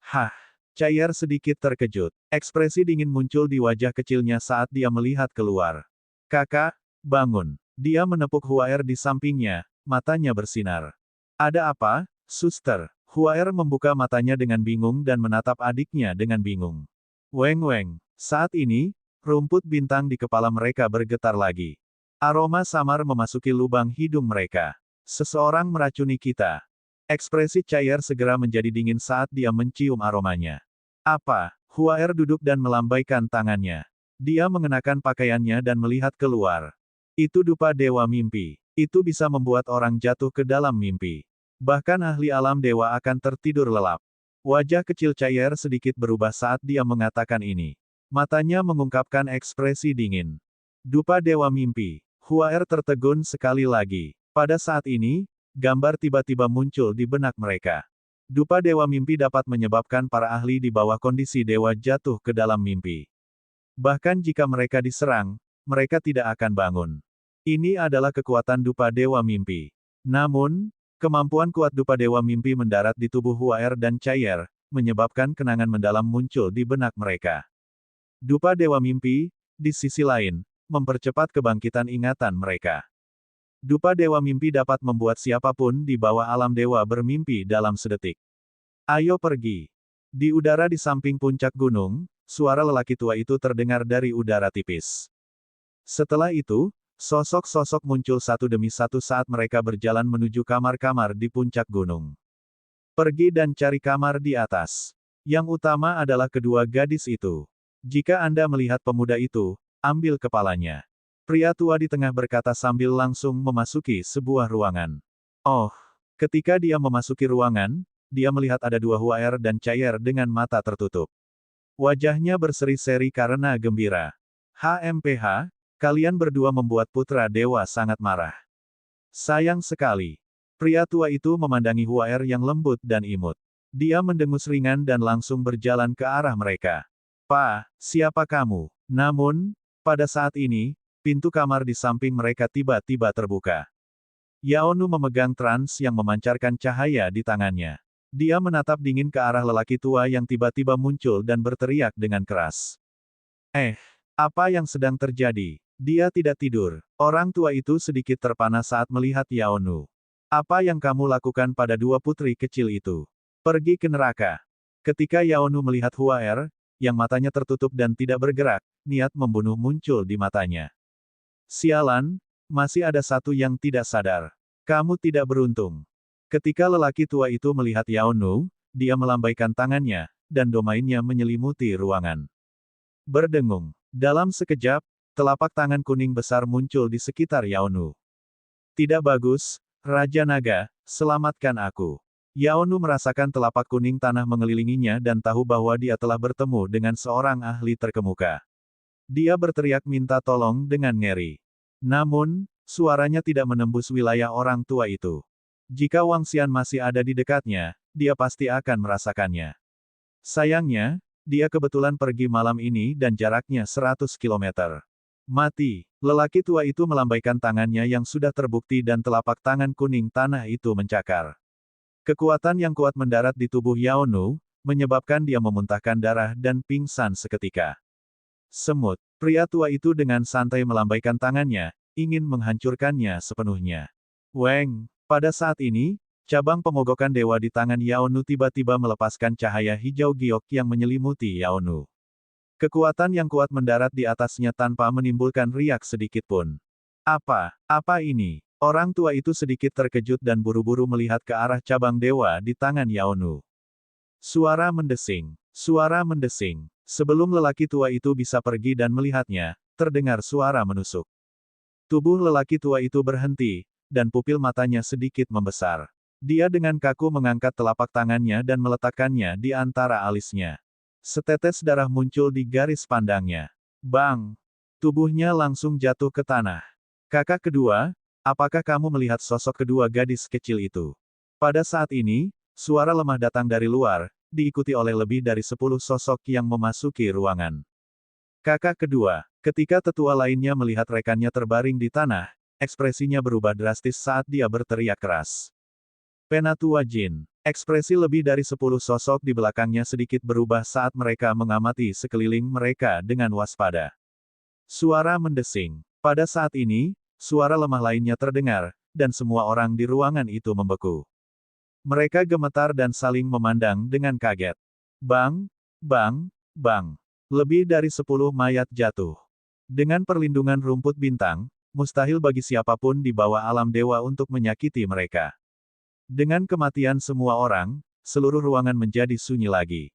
Hah! Chaier sedikit terkejut. Ekspresi dingin muncul di wajah kecilnya saat dia melihat keluar. Kakak, bangun. Dia menepuk Huaer di sampingnya, matanya bersinar. Ada apa, suster? Huaer membuka matanya dengan bingung dan menatap adiknya dengan bingung. Weng. Saat ini, rumput bintang di kepala mereka bergetar lagi. Aroma samar memasuki lubang hidung mereka. Seseorang meracuni kita. Ekspresi Chaier segera menjadi dingin saat dia mencium aromanya. Apa? Huaer duduk dan melambaikan tangannya. Dia mengenakan pakaiannya dan melihat keluar. Itu dupa dewa mimpi. Itu bisa membuat orang jatuh ke dalam mimpi. Bahkan ahli alam dewa akan tertidur lelap. Wajah kecil Chaier sedikit berubah saat dia mengatakan ini. Matanya mengungkapkan ekspresi dingin. Dupa dewa mimpi. Huaer tertegun sekali lagi. Pada saat ini, gambar tiba-tiba muncul di benak mereka. Dupa dewa mimpi dapat menyebabkan para ahli di bawah kondisi dewa jatuh ke dalam mimpi. Bahkan jika mereka diserang, mereka tidak akan bangun. Ini adalah kekuatan dupa dewa mimpi. Namun, kemampuan kuat dupa dewa mimpi mendarat di tubuh Huaer dan Chaier, menyebabkan kenangan mendalam muncul di benak mereka. Dupa dewa mimpi, di sisi lain, mempercepat kebangkitan ingatan mereka. Dupa dewa mimpi dapat membuat siapapun di bawah alam dewa bermimpi dalam sedetik. Ayo pergi. Di udara di samping puncak gunung, suara lelaki tua itu terdengar dari udara tipis. Setelah itu, sosok-sosok muncul satu demi satu saat mereka berjalan menuju kamar-kamar di puncak gunung. Pergi dan cari kamar di atas. Yang utama adalah kedua gadis itu. Jika Anda melihat pemuda itu, ambil kepalanya. Pria tua di tengah berkata sambil langsung memasuki sebuah ruangan. Oh, ketika dia memasuki ruangan, dia melihat ada 2 Huaer dan Chaier dengan mata tertutup. Wajahnya berseri-seri karena gembira. HMPH, kalian berdua membuat putra dewa sangat marah. Sayang sekali. Pria tua itu memandangi Huaer yang lembut dan imut. Dia mendengus ringan dan langsung berjalan ke arah mereka. Siapa kamu? Namun, pada saat ini, pintu kamar di samping mereka tiba-tiba terbuka. Yaonu memegang trans yang memancarkan cahaya di tangannya. Dia menatap dingin ke arah lelaki tua yang tiba-tiba muncul dan berteriak dengan keras. Apa yang sedang terjadi? Dia tidak tidur. Orang tua itu sedikit terpana saat melihat Yaonu. Apa yang kamu lakukan pada dua putri kecil itu? Pergi ke neraka. Ketika Yaonu melihat Huaer, yang matanya tertutup dan tidak bergerak, niat membunuh muncul di matanya. Sialan, masih ada satu yang tidak sadar. Kamu tidak beruntung. Ketika lelaki tua itu melihat Yaonu, dia melambaikan tangannya, dan domainnya menyelimuti ruangan. Berdengung. Dalam sekejap, telapak tangan kuning besar muncul di sekitar Yaonu. Tidak bagus, Raja Naga, selamatkan aku. Yaonu merasakan telapak kuning tanah mengelilinginya dan tahu bahwa dia telah bertemu dengan seorang ahli terkemuka. Dia berteriak minta tolong dengan ngeri. Namun, suaranya tidak menembus wilayah orang tua itu. Jika Wang Xian masih ada di dekatnya, dia pasti akan merasakannya. Sayangnya, dia kebetulan pergi malam ini dan jaraknya 100 km. Mati. Lelaki tua itu melambaikan tangannya yang sudah terbukti dan telapak tangan kuning tanah itu mencakar. Kekuatan yang kuat mendarat di tubuh Yaonu, menyebabkan dia memuntahkan darah dan pingsan seketika. Semut. Pria tua itu dengan santai melambaikan tangannya, ingin menghancurkannya sepenuhnya. Weng. Pada saat ini, cabang pemogokan dewa di tangan Yaonu tiba-tiba melepaskan cahaya hijau giok yang menyelimuti Yaonu. Kekuatan yang kuat mendarat di atasnya tanpa menimbulkan riak sedikit pun. Apa ini? Orang tua itu sedikit terkejut dan buru-buru melihat ke arah cabang dewa di tangan Yaonu. Suara mendesing. Suara mendesing. Sebelum lelaki tua itu bisa pergi dan melihatnya, terdengar suara menusuk. Tubuh lelaki tua itu berhenti, dan pupil matanya sedikit membesar. Dia dengan kaku mengangkat telapak tangannya dan meletakkannya di antara alisnya. Setetes darah muncul di garis pandangnya. Bang! Tubuhnya langsung jatuh ke tanah. Kakak kedua, apakah kamu melihat sosok kedua gadis kecil itu? Pada saat ini, suara lemah datang dari luar, diikuti oleh lebih dari 10 sosok yang memasuki ruangan. Kakak kedua, ketika tetua lainnya melihat rekannya terbaring di tanah, ekspresinya berubah drastis saat dia berteriak keras. Penatua Jin. Ekspresi lebih dari 10 sosok di belakangnya sedikit berubah saat mereka mengamati sekeliling mereka dengan waspada. Suara mendesing. Pada saat ini, suara lemah lainnya terdengar, dan semua orang di ruangan itu membeku. Mereka gemetar dan saling memandang dengan kaget. Bang, bang, bang. Lebih dari 10 mayat jatuh. Dengan perlindungan rumput bintang, mustahil bagi siapapun di bawah alam dewa untuk menyakiti mereka. Dengan kematian semua orang, seluruh ruangan menjadi sunyi lagi.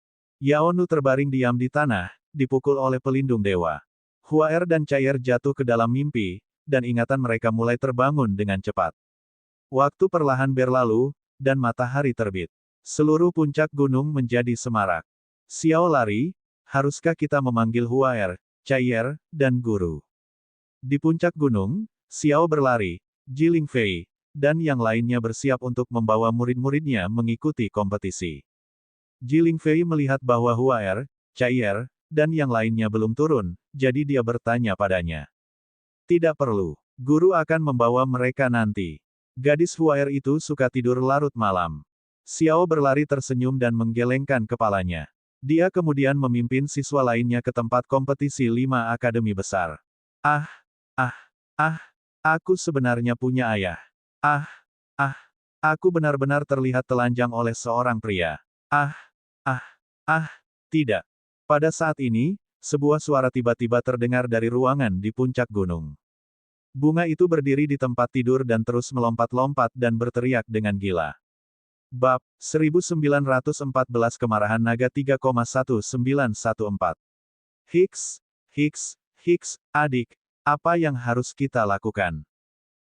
Yaonu terbaring diam di tanah, dipukul oleh pelindung dewa. Huaer dan Cair jatuh ke dalam mimpi, dan ingatan mereka mulai terbangun dengan cepat. Waktu perlahan berlalu, dan matahari terbit. Seluruh puncak gunung menjadi semarak. Xiao lari, haruskah kita memanggil Huaer, Cair, dan guru? Di puncak gunung, Xiao berlari, Jiling Fei, dan yang lainnya bersiap untuk membawa murid-muridnya mengikuti kompetisi. Jiling Fei melihat bahwa Huaer, Cair, dan yang lainnya belum turun, jadi dia bertanya padanya. Tidak perlu. Guru akan membawa mereka nanti. Gadis Huaer itu suka tidur larut malam. Xiao berlari tersenyum dan menggelengkan kepalanya. Dia kemudian memimpin siswa lainnya ke tempat kompetisi 5 akademi besar. Aku sebenarnya punya ayah. Aku benar-benar terlihat telanjang oleh seorang pria. Tidak. Pada saat ini, sebuah suara tiba-tiba terdengar dari ruangan di puncak gunung. Bunga itu berdiri di tempat tidur dan terus melompat-lompat dan berteriak dengan gila. Bab 1914 Kemarahan Naga 3,1914. Hicks, adik, apa yang harus kita lakukan?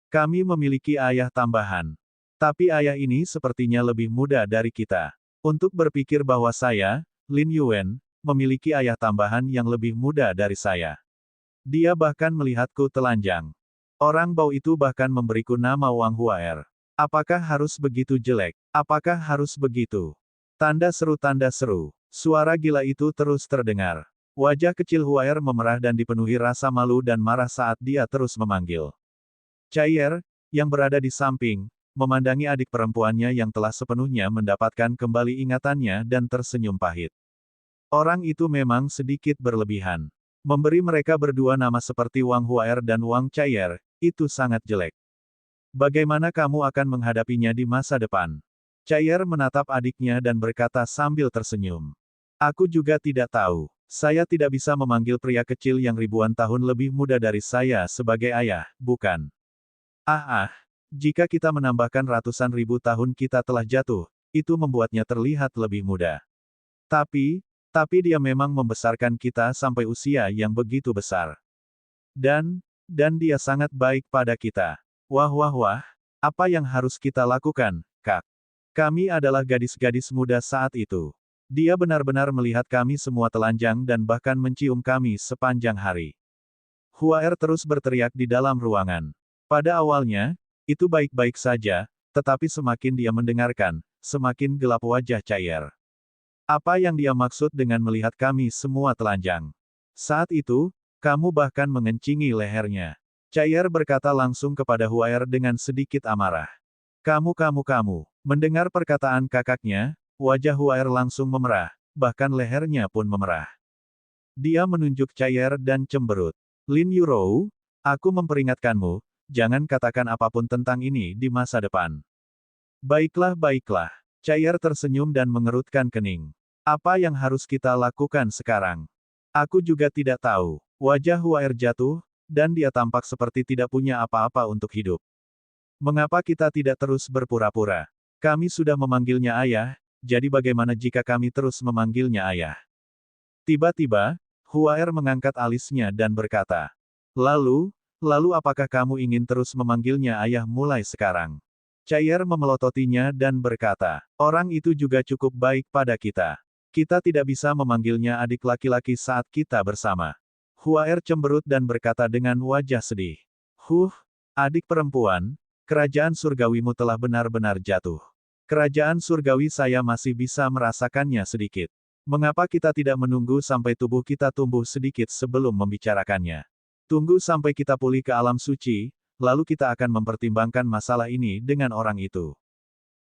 Kami memiliki ayah tambahan. Tapi ayah ini sepertinya lebih muda dari kita. Untuk berpikir bahwa saya, Lin Yuan, memiliki ayah tambahan yang lebih muda dari saya. Dia bahkan melihatku telanjang. Orang bau itu bahkan memberiku nama Wang Huaer. Apakah harus begitu jelek? Apakah harus begitu? Tanda seru. Suara gila itu terus terdengar. Wajah kecil Huaer memerah dan dipenuhi rasa malu dan marah saat dia terus memanggil. Chaier, yang berada di samping, memandangi adik perempuannya yang telah sepenuhnya mendapatkan kembali ingatannya dan tersenyum pahit. Orang itu memang sedikit berlebihan. Memberi mereka berdua nama seperti Wang Huaer dan Wang Chaier, itu sangat jelek. Bagaimana kamu akan menghadapinya di masa depan? Chaier menatap adiknya dan berkata sambil tersenyum. Aku juga tidak tahu. Saya tidak bisa memanggil pria kecil yang ribuan tahun lebih muda dari saya sebagai ayah, bukan? Jika kita menambahkan ratusan ribu tahun kita telah jatuh, itu membuatnya terlihat lebih muda. Tapi dia memang membesarkan kita sampai usia yang begitu besar. Dan dia sangat baik pada kita. Wah, apa yang harus kita lakukan, Kak? Kami adalah gadis-gadis muda saat itu. Dia benar-benar melihat kami semua telanjang dan bahkan mencium kami sepanjang hari. Huaer terus berteriak di dalam ruangan. Pada awalnya, itu baik-baik saja, tetapi semakin dia mendengarkan, semakin gelap wajah Chaier. Apa yang dia maksud dengan melihat kami semua telanjang? Saat itu, kamu bahkan mengencingi lehernya. Chaier berkata langsung kepada Huaer dengan sedikit amarah. Kamu. Mendengar perkataan kakaknya, wajah Huaer langsung memerah, bahkan lehernya pun memerah. Dia menunjuk Chaier dan cemberut. Lin Yurou, aku memperingatkanmu, jangan katakan apapun tentang ini di masa depan. Baiklah. Chaier tersenyum dan mengerutkan kening. Apa yang harus kita lakukan sekarang? Aku juga tidak tahu. Wajah Huaer jatuh, dan dia tampak seperti tidak punya apa-apa untuk hidup. Mengapa kita tidak terus berpura-pura? Kami sudah memanggilnya ayah, jadi bagaimana jika kami terus memanggilnya ayah? Tiba-tiba, Huaer mengangkat alisnya dan berkata, Lalu apakah kamu ingin terus memanggilnya ayah mulai sekarang? Chaier memelototinya dan berkata, orang itu juga cukup baik pada kita. Kita tidak bisa memanggilnya adik laki-laki saat kita bersama. Huaer cemberut dan berkata dengan wajah sedih. Adik perempuan, kerajaan surgawimu telah benar-benar jatuh. Kerajaan surgawi saya masih bisa merasakannya sedikit. Mengapa kita tidak menunggu sampai tubuh kita tumbuh sedikit sebelum membicarakannya? Tunggu sampai kita pulih ke alam suci, lalu kita akan mempertimbangkan masalah ini dengan orang itu.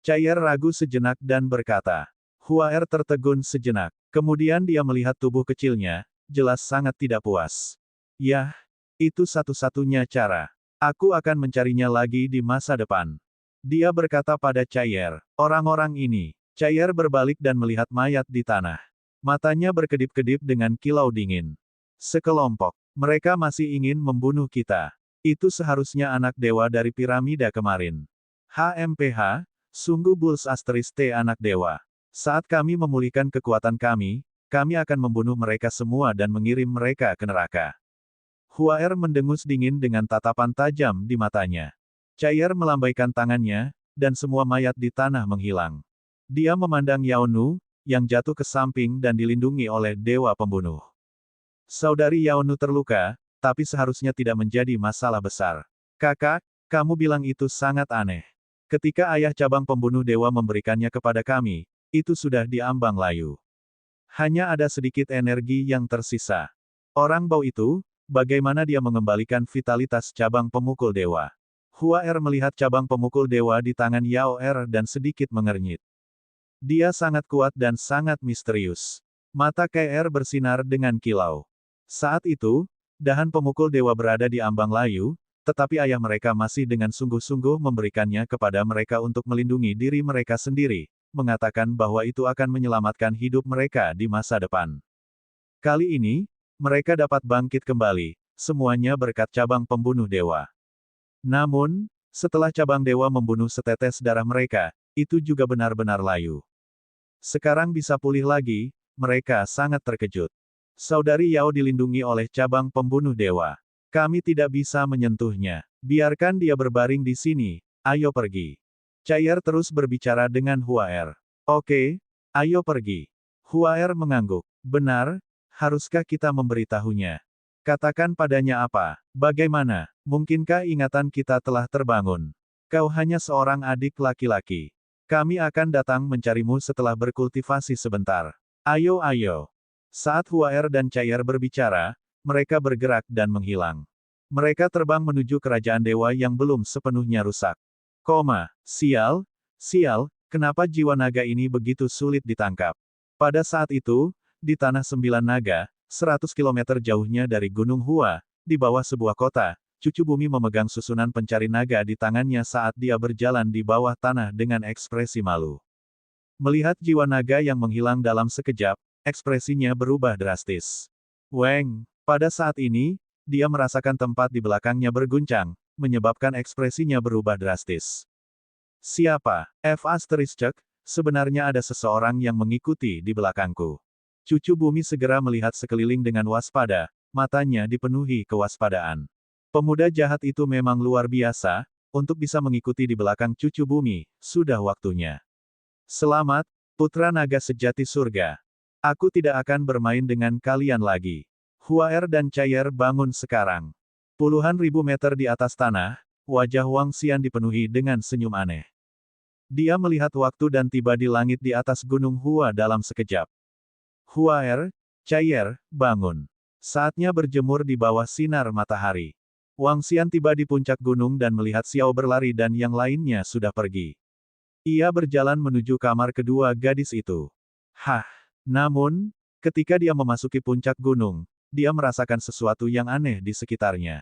Chaier ragu sejenak dan berkata. Huaer tertegun sejenak. Kemudian dia melihat tubuh kecilnya, jelas sangat tidak puas. Yah, itu satu-satunya cara. Aku akan mencarinya lagi di masa depan. Dia berkata pada Chaier, orang-orang ini. Chaier berbalik dan melihat mayat di tanah. Matanya berkedip-kedip dengan kilau dingin. Sekelompok. Mereka masih ingin membunuh kita. Itu seharusnya anak dewa dari piramida kemarin. HMPH, sungguh Bulls Asteris T anak dewa. Saat kami memulihkan kekuatan kami akan membunuh mereka semua dan mengirim mereka ke neraka. Huaer mendengus dingin dengan tatapan tajam di matanya. Chaier melambaikan tangannya, dan semua mayat di tanah menghilang. Dia memandang Yao Nu, yang jatuh ke samping dan dilindungi oleh dewa pembunuh. Saudari Yao Nu terluka, tapi seharusnya tidak menjadi masalah besar. Kakak, kamu bilang itu sangat aneh. Ketika ayah cabang pembunuh dewa memberikannya kepada kami, itu sudah diambang layu. Hanya ada sedikit energi yang tersisa. Orang bau itu, bagaimana dia mengembalikan vitalitas cabang pemukul dewa? Huaer melihat cabang pemukul dewa di tangan Yao Er dan sedikit mengernyit. Dia sangat kuat dan sangat misterius. Mata KR bersinar dengan kilau. Saat itu, dahan pemukul dewa berada di ambang layu, tetapi ayah mereka masih dengan sungguh-sungguh memberikannya kepada mereka untuk melindungi diri mereka sendiri, mengatakan bahwa itu akan menyelamatkan hidup mereka di masa depan. Kali ini, mereka dapat bangkit kembali, semuanya berkat cabang pembunuh dewa. Namun, setelah cabang dewa membunuh setetes darah mereka, itu juga benar-benar layu. Sekarang bisa pulih lagi, mereka sangat terkejut. Saudari Yao dilindungi oleh cabang pembunuh dewa. Kami tidak bisa menyentuhnya. Biarkan dia berbaring di sini, ayo pergi. Chaier terus berbicara dengan Huaer. Oke, ayo pergi. Huaer mengangguk. Benar, haruskah kita memberitahunya? Katakan padanya apa? Bagaimana? Mungkinkah ingatan kita telah terbangun? Kau hanya seorang adik laki-laki. Kami akan datang mencarimu setelah berkultivasi sebentar. Ayo. Saat Huaer dan Cayer berbicara, mereka bergerak dan menghilang. Mereka terbang menuju kerajaan dewa yang belum sepenuhnya rusak. Sial, sial, kenapa jiwa naga ini begitu sulit ditangkap? Pada saat itu, di Tanah Sembilan Naga, 100 kilometer jauhnya dari Gunung Hua, di bawah sebuah kota, cucu bumi memegang susunan pencari naga di tangannya saat dia berjalan di bawah tanah dengan ekspresi malu. Melihat jiwa naga yang menghilang dalam sekejap, ekspresinya berubah drastis. Weng, pada saat ini, dia merasakan tempat di belakangnya berguncang, menyebabkan ekspresinya berubah drastis. Siapa? Sebenarnya ada seseorang yang mengikuti di belakangku. Cucu bumi segera melihat sekeliling dengan waspada, matanya dipenuhi kewaspadaan. Pemuda jahat itu memang luar biasa, untuk bisa mengikuti di belakang cucu bumi, sudah waktunya. Selamat, putra naga sejati surga. Aku tidak akan bermain dengan kalian lagi. Huaer dan Cayer bangun sekarang. Puluhan ribu meter di atas tanah, wajah Wang Xian dipenuhi dengan senyum aneh. Dia melihat waktu dan tiba di langit di atas gunung Hua dalam sekejap. Huaer, Cayer, bangun. Saatnya berjemur di bawah sinar matahari. Wang Xian tiba di puncak gunung dan melihat Xiao berlari dan yang lainnya sudah pergi. Ia berjalan menuju kamar kedua gadis itu. Namun, ketika dia memasuki puncak gunung, dia merasakan sesuatu yang aneh di sekitarnya.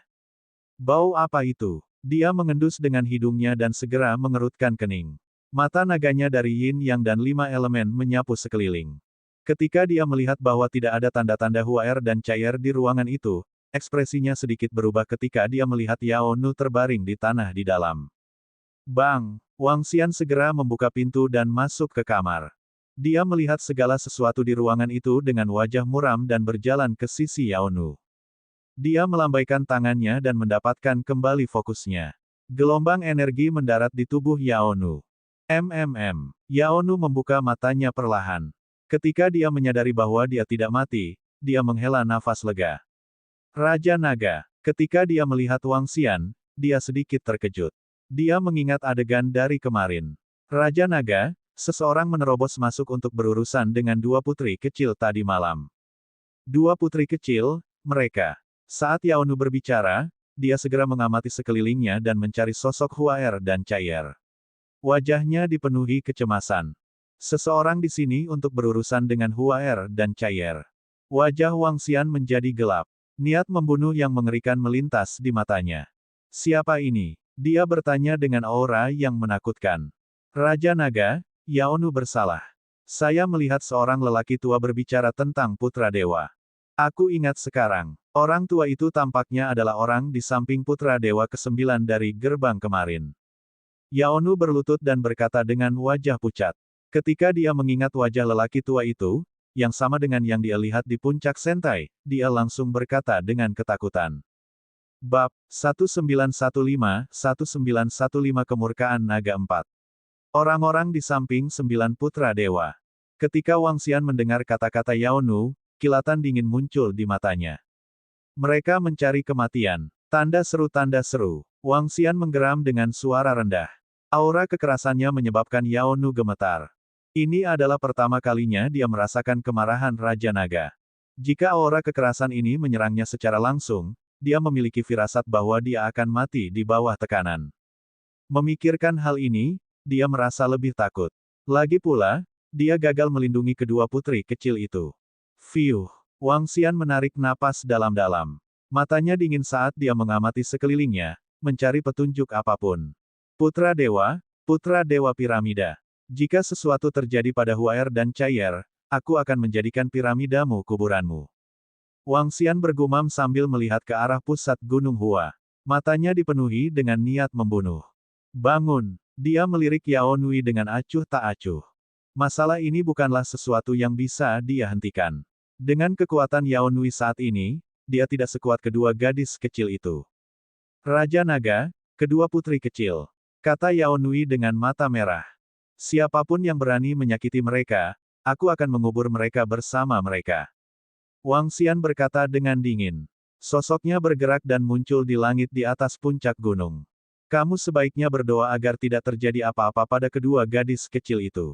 Bau apa itu? Dia mengendus dengan hidungnya dan segera mengerutkan kening. Mata naganya dari yin yang dan 5 elemen menyapu sekeliling. Ketika dia melihat bahwa tidak ada tanda-tanda Huaer dan Cayer di ruangan itu, ekspresinya sedikit berubah ketika dia melihat Yao Nu terbaring di tanah di dalam. Bang! Wang Xian segera membuka pintu dan masuk ke kamar. Dia melihat segala sesuatu di ruangan itu dengan wajah muram dan berjalan ke sisi Yao Nu. Dia melambaikan tangannya dan mendapatkan kembali fokusnya. Gelombang energi mendarat di tubuh Yao Nu. Yao Nu membuka matanya perlahan. Ketika dia menyadari bahwa dia tidak mati, dia menghela nafas lega. Raja Naga. Ketika dia melihat Wang Xian, dia sedikit terkejut. Dia mengingat adegan dari kemarin. Raja Naga, seseorang menerobos masuk untuk berurusan dengan dua putri kecil tadi malam. Dua putri kecil, mereka. Saat Yao Nu berbicara, dia segera mengamati sekelilingnya dan mencari sosok Huaer dan Cayer. Wajahnya dipenuhi kecemasan. Seseorang di sini untuk berurusan dengan Huaer dan Cayer. Wajah Wang Xian menjadi gelap. Niat membunuh yang mengerikan melintas di matanya. Siapa ini? Dia bertanya dengan aura yang menakutkan. Raja Naga, Yao Nu bersalah. Saya melihat seorang lelaki tua berbicara tentang putra dewa. Aku ingat sekarang, orang tua itu tampaknya adalah orang di samping putra dewa ke-9 dari gerbang kemarin. Yao Nu berlutut dan berkata dengan wajah pucat. Ketika dia mengingat wajah lelaki tua itu, yang sama dengan yang dia lihat di puncak Sentai, dia langsung berkata dengan ketakutan. Bab 1915 Kemurkaan Naga 4. Orang-orang di samping 9 putra dewa. Ketika Wang Xian mendengar kata-kata Yao Nu, kilatan dingin muncul di matanya. Mereka mencari kematian. Tanda seru. Wang Xian menggeram dengan suara rendah. Aura kekerasannya menyebabkan Yao Nu gemetar. Ini adalah pertama kalinya dia merasakan kemarahan Raja Naga. Jika aura kekerasan ini menyerangnya secara langsung, dia memiliki firasat bahwa dia akan mati di bawah tekanan. Memikirkan hal ini, dia merasa lebih takut. Lagi pula, dia gagal melindungi kedua putri kecil itu. Wang Xian menarik napas dalam-dalam. Matanya dingin saat dia mengamati sekelilingnya, mencari petunjuk apapun. Putra Dewa Piramida. Jika sesuatu terjadi pada Huaer dan Cayer, aku akan menjadikan piramidamu kuburanmu. Wang Xian bergumam sambil melihat ke arah pusat Gunung Hua. Matanya dipenuhi dengan niat membunuh. Bangun! Dia melirik Yao Nui dengan acuh tak acuh. Masalah ini bukanlah sesuatu yang bisa dia hentikan. Dengan kekuatan Yao Nui saat ini, dia tidak sekuat kedua gadis kecil itu. Raja Naga, kedua putri kecil. Kata Yao Nui dengan mata merah. Siapapun yang berani menyakiti mereka, aku akan mengubur mereka bersama mereka. Wang Xian berkata dengan dingin. Sosoknya bergerak dan muncul di langit di atas puncak gunung. Kamu sebaiknya berdoa agar tidak terjadi apa-apa pada kedua gadis kecil itu.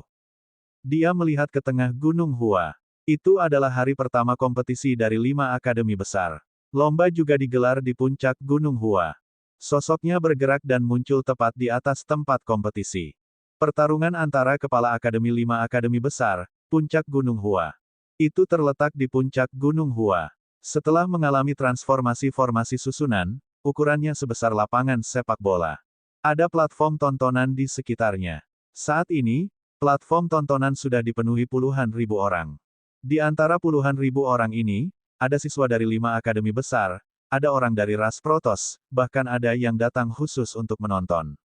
Dia melihat ke tengah Gunung Hua. Itu adalah hari pertama kompetisi dari 5 akademi besar. Lomba juga digelar di puncak Gunung Hua. Sosoknya bergerak dan muncul tepat di atas tempat kompetisi. Pertarungan antara kepala akademi 5 akademi besar, puncak Gunung Hua. Itu terletak di puncak Gunung Hua. Setelah mengalami transformasi formasi susunan, ukurannya sebesar lapangan sepak bola. Ada platform tontonan di sekitarnya. Saat ini, platform tontonan sudah dipenuhi puluhan ribu orang. Di antara puluhan ribu orang ini, ada siswa dari 5 akademi besar, ada orang dari ras Protoss, bahkan ada yang datang khusus untuk menonton.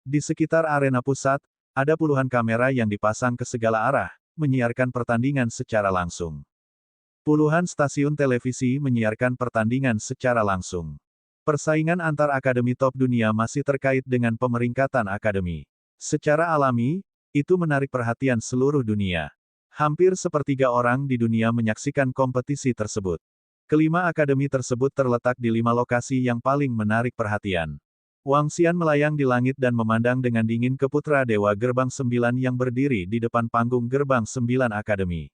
Di sekitar arena pusat, ada puluhan kamera yang dipasang ke segala arah, menyiarkan pertandingan secara langsung. Puluhan stasiun televisi menyiarkan pertandingan secara langsung. Persaingan antar akademi top dunia masih terkait dengan pemeringkatan akademi. Secara alami, itu menarik perhatian seluruh dunia. Hampir sepertiga orang di dunia menyaksikan kompetisi tersebut. Kelima akademi tersebut terletak di 5 lokasi yang paling menarik perhatian. Wang Xian melayang di langit dan memandang dengan dingin ke Putra Dewa Gerbang 9 yang berdiri di depan panggung Gerbang 9 Akademi.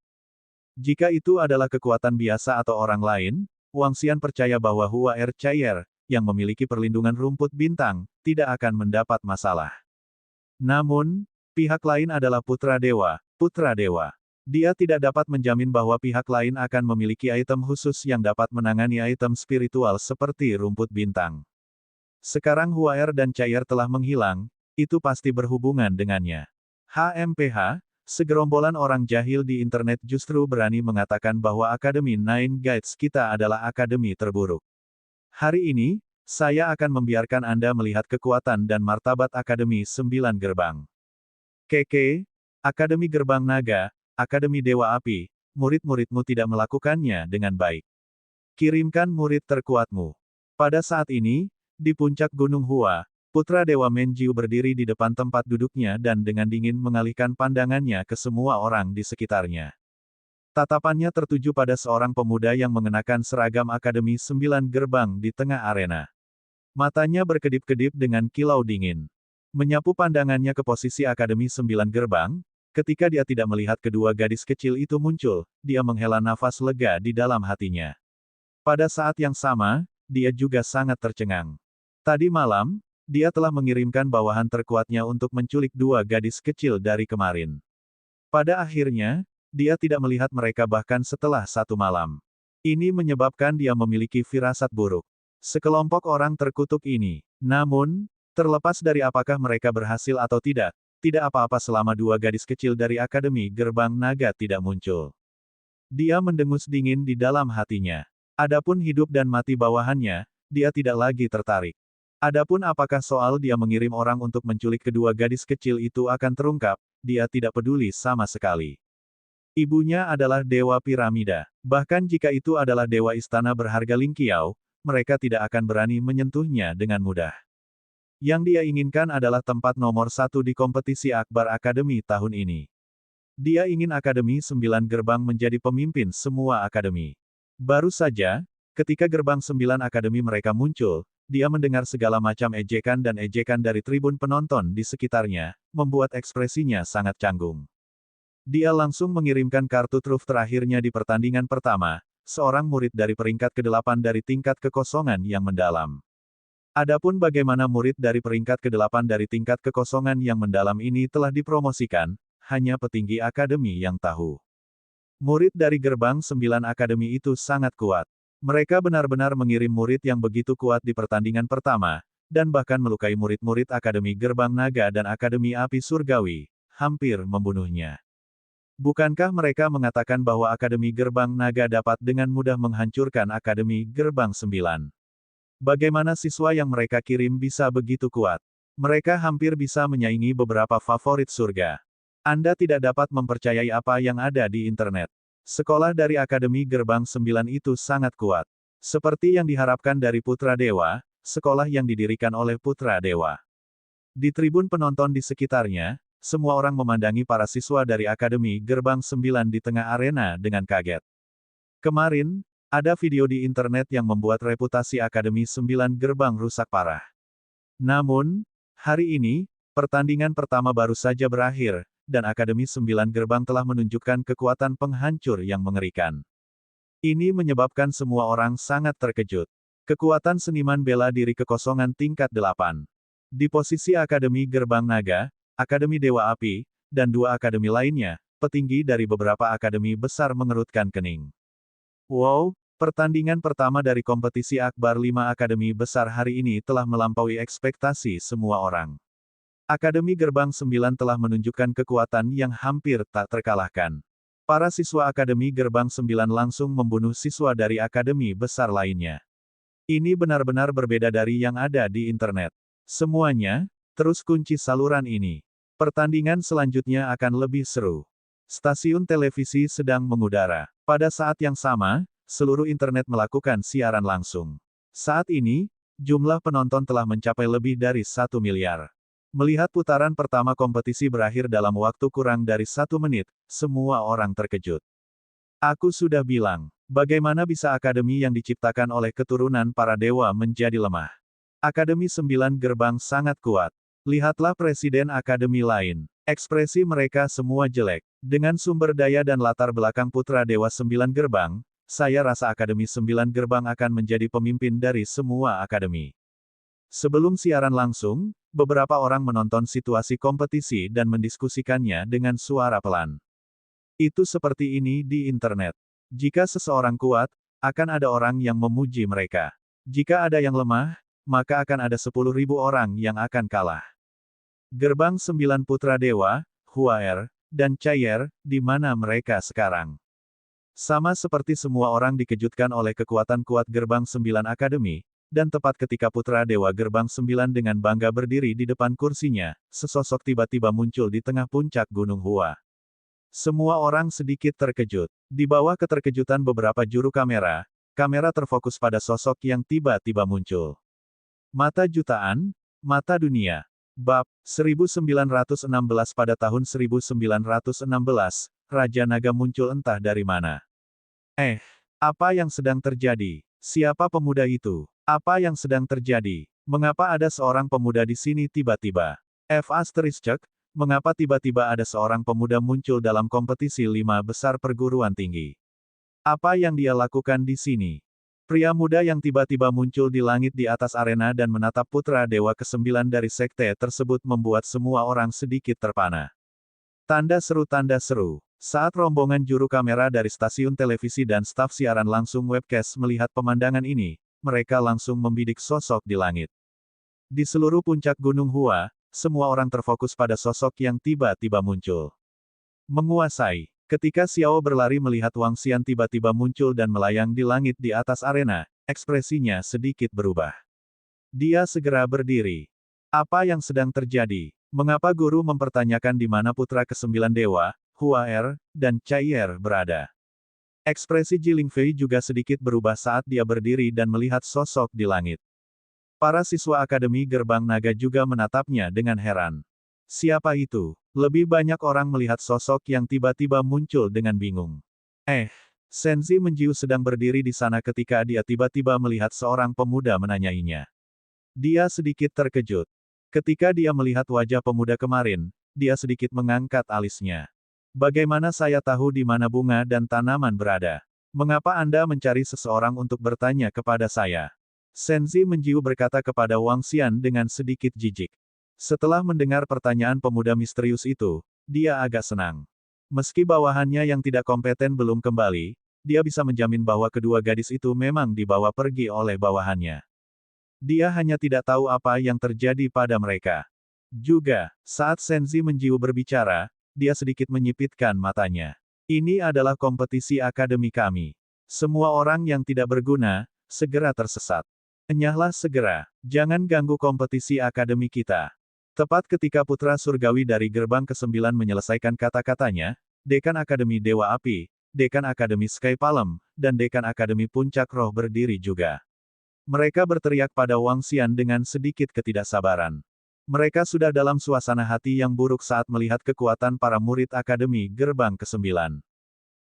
Jika itu adalah kekuatan biasa atau orang lain, Wang Xian percaya bahwa Hua Erchayer, yang memiliki perlindungan rumput bintang, tidak akan mendapat masalah. Namun, pihak lain adalah Putra Dewa. Dia tidak dapat menjamin bahwa pihak lain akan memiliki item khusus yang dapat menangani item spiritual seperti rumput bintang. Sekarang Huaer dan Chair telah menghilang, itu pasti berhubungan dengannya. HMPH, segerombolan orang jahil di internet justru berani mengatakan bahwa Akademi Nine Guides kita adalah akademi terburuk. Hari ini, saya akan membiarkan Anda melihat kekuatan dan martabat Akademi 9 Gerbang. Keke, Akademi Gerbang Naga, Akademi Dewa Api, murid-muridmu tidak melakukannya dengan baik. Kirimkan murid terkuatmu. Pada saat ini, di puncak Gunung Hua, Putra Dewa Menjiu berdiri di depan tempat duduknya dan dengan dingin mengalihkan pandangannya ke semua orang di sekitarnya. Tatapannya tertuju pada seorang pemuda yang mengenakan seragam Akademi 9 Gerbang di tengah arena. Matanya berkedip-kedip dengan kilau dingin. Menyapu pandangannya ke posisi Akademi 9 Gerbang, ketika dia tidak melihat kedua gadis kecil itu muncul, dia menghela nafas lega di dalam hatinya. Pada saat yang sama, dia juga sangat tercengang. Tadi malam, dia telah mengirimkan bawahan terkuatnya untuk menculik 2 gadis kecil dari kemarin. Pada akhirnya, dia tidak melihat mereka bahkan setelah 1 malam. Ini menyebabkan dia memiliki firasat buruk. Sekelompok orang terkutuk ini. Namun, terlepas dari apakah mereka berhasil atau tidak apa-apa selama 2 gadis kecil dari Akademi Gerbang Naga tidak muncul. Dia mendengus dingin di dalam hatinya. Adapun hidup dan mati bawahannya, dia tidak lagi tertarik. Adapun apakah soal dia mengirim orang untuk menculik kedua gadis kecil itu akan terungkap, dia tidak peduli sama sekali. Ibunya adalah Dewa Piramida. Bahkan jika itu adalah Dewa Istana berharga Ling Qiao, mereka tidak akan berani menyentuhnya dengan mudah. Yang dia inginkan adalah tempat nomor 1 di kompetisi Akbar Akademi tahun ini. Dia ingin Akademi 9 Gerbang menjadi pemimpin semua akademi. Baru saja, ketika Gerbang 9 Akademi mereka muncul, dia mendengar segala macam ejekan dan ejekan dari tribun penonton di sekitarnya, membuat ekspresinya sangat canggung. Dia langsung mengirimkan kartu truf terakhirnya di pertandingan pertama, seorang murid dari peringkat ke-8 dari tingkat kekosongan yang mendalam. Adapun bagaimana murid dari peringkat ke-8 dari tingkat kekosongan yang mendalam ini telah dipromosikan, hanya petinggi akademi yang tahu. Murid dari Gerbang 9 Akademi itu sangat kuat. Mereka benar-benar mengirim murid yang begitu kuat di pertandingan pertama, dan bahkan melukai murid-murid Akademi Gerbang Naga dan Akademi Api Surgawi, hampir membunuhnya. Bukankah mereka mengatakan bahwa Akademi Gerbang Naga dapat dengan mudah menghancurkan Akademi Gerbang 9? Bagaimana siswa yang mereka kirim bisa begitu kuat? Mereka hampir bisa menyaingi beberapa favorit surga. Anda tidak dapat mempercayai apa yang ada di internet. Sekolah dari Akademi Gerbang 9 itu sangat kuat. Seperti yang diharapkan dari Putra Dewa, sekolah yang didirikan oleh Putra Dewa. Di tribun penonton di sekitarnya, semua orang memandangi para siswa dari Akademi Gerbang 9 di tengah arena dengan kaget. Kemarin, ada video di internet yang membuat reputasi Akademi 9 Gerbang rusak parah. Namun, hari ini, pertandingan pertama baru saja berakhir, dan Akademi 9 Gerbang telah menunjukkan kekuatan penghancur yang mengerikan. Ini menyebabkan semua orang sangat terkejut. Kekuatan seniman bela diri kekosongan tingkat 8. Di posisi Akademi Gerbang Naga, Akademi Dewa Api, dan 2 akademi lainnya, petinggi dari beberapa akademi besar mengerutkan kening. Wow, pertandingan pertama dari kompetisi Akbar 5 akademi besar hari ini telah melampaui ekspektasi semua orang. Akademi Gerbang 9 telah menunjukkan kekuatan yang hampir tak terkalahkan. Para siswa Akademi Gerbang 9 langsung membunuh siswa dari akademi besar lainnya. Ini benar-benar berbeda dari yang ada di internet. Semuanya, terus kunci saluran ini. Pertandingan selanjutnya akan lebih seru. Stasiun televisi sedang mengudara. Pada saat yang sama, seluruh internet melakukan siaran langsung. Saat ini, jumlah penonton telah mencapai lebih dari 1 miliar. Melihat putaran pertama kompetisi berakhir dalam waktu kurang dari 1 menit, semua orang terkejut. Aku sudah bilang, bagaimana bisa akademi yang diciptakan oleh keturunan para dewa menjadi lemah? Akademi 9 Gerbang sangat kuat. Lihatlah presiden akademi lain. Ekspresi mereka semua jelek. Dengan sumber daya dan latar belakang putra dewa 9 Gerbang, saya rasa Akademi 9 Gerbang akan menjadi pemimpin dari semua akademi. Sebelum siaran langsung, beberapa orang menonton situasi kompetisi dan mendiskusikannya dengan suara pelan. Itu seperti ini di internet. Jika seseorang kuat, akan ada orang yang memuji mereka. Jika ada yang lemah, maka akan ada 10.000 orang yang akan kalah. Gerbang 9 Putra Dewa, Huaer, dan Chaeyer, di mana mereka sekarang? Sama seperti semua orang dikejutkan oleh kekuatan kuat Gerbang 9 Akademi, dan tepat ketika Putra Dewa Gerbang 9 dengan bangga berdiri di depan kursinya, sesosok tiba-tiba muncul di tengah puncak Gunung Hua. Semua orang sedikit terkejut. Di bawah keterkejutan beberapa juru kamera, kamera terfokus pada sosok yang tiba-tiba muncul. Mata jutaan, mata dunia. Bab 1916. Pada tahun 1916, Raja Naga muncul entah dari mana. Apa yang sedang terjadi? Siapa pemuda itu? Apa yang sedang terjadi? Mengapa ada seorang pemuda di sini tiba-tiba? Mengapa tiba-tiba ada seorang pemuda muncul dalam kompetisi 5 besar perguruan tinggi? Apa yang dia lakukan di sini? Pria muda yang tiba-tiba muncul di langit di atas arena dan menatap putra dewa ke-9 dari sekte tersebut membuat semua orang sedikit terpana. Tanda seru. Saat rombongan juru kamera dari stasiun televisi dan staf siaran langsung webcast melihat pemandangan ini, mereka langsung membidik sosok di langit. Di seluruh puncak Gunung Hua, semua orang terfokus pada sosok yang tiba-tiba muncul. Menguasai. Ketika Xiao berlari melihat Wang Xian tiba-tiba muncul dan melayang di langit di atas arena, ekspresinya sedikit berubah. Dia segera berdiri. Apa yang sedang terjadi? Mengapa guru mempertanyakan di mana putra ke-9 dewa, Huaer, dan Chaeyer berada? Ekspresi Ji Lingfei juga sedikit berubah saat dia berdiri dan melihat sosok di langit. Para siswa Akademi Gerbang Naga juga menatapnya dengan heran. Siapa itu? Lebih banyak orang melihat sosok yang tiba-tiba muncul dengan bingung. Senzi Menjiu sedang berdiri di sana ketika dia tiba-tiba melihat seorang pemuda menanyainya. Dia sedikit terkejut. Ketika dia melihat wajah pemuda kemarin, dia sedikit mengangkat alisnya. Bagaimana saya tahu di mana bunga dan tanaman berada? Mengapa Anda mencari seseorang untuk bertanya kepada saya? Senzi Menjiu berkata kepada Wang Xian dengan sedikit jijik. Setelah mendengar pertanyaan pemuda misterius itu, dia agak senang. Meski bawahannya yang tidak kompeten belum kembali, dia bisa menjamin bahwa kedua gadis itu memang dibawa pergi oleh bawahannya. Dia hanya tidak tahu apa yang terjadi pada mereka. Juga, saat Senzi Menjiu berbicara, dia sedikit menyipitkan matanya. Ini adalah kompetisi akademi kami. Semua orang yang tidak berguna, segera tersesat. Enyahlah segera, jangan ganggu kompetisi akademi kita. Tepat ketika putra surgawi dari gerbang ke-9 menyelesaikan kata-katanya, Dekan Akademi Dewa Api, Dekan Akademi Sky Palem, dan Dekan Akademi Puncak Roh berdiri juga. Mereka berteriak pada Wang Xian dengan sedikit ketidaksabaran. Mereka sudah dalam suasana hati yang buruk saat melihat kekuatan para murid Akademi Gerbang ke-9.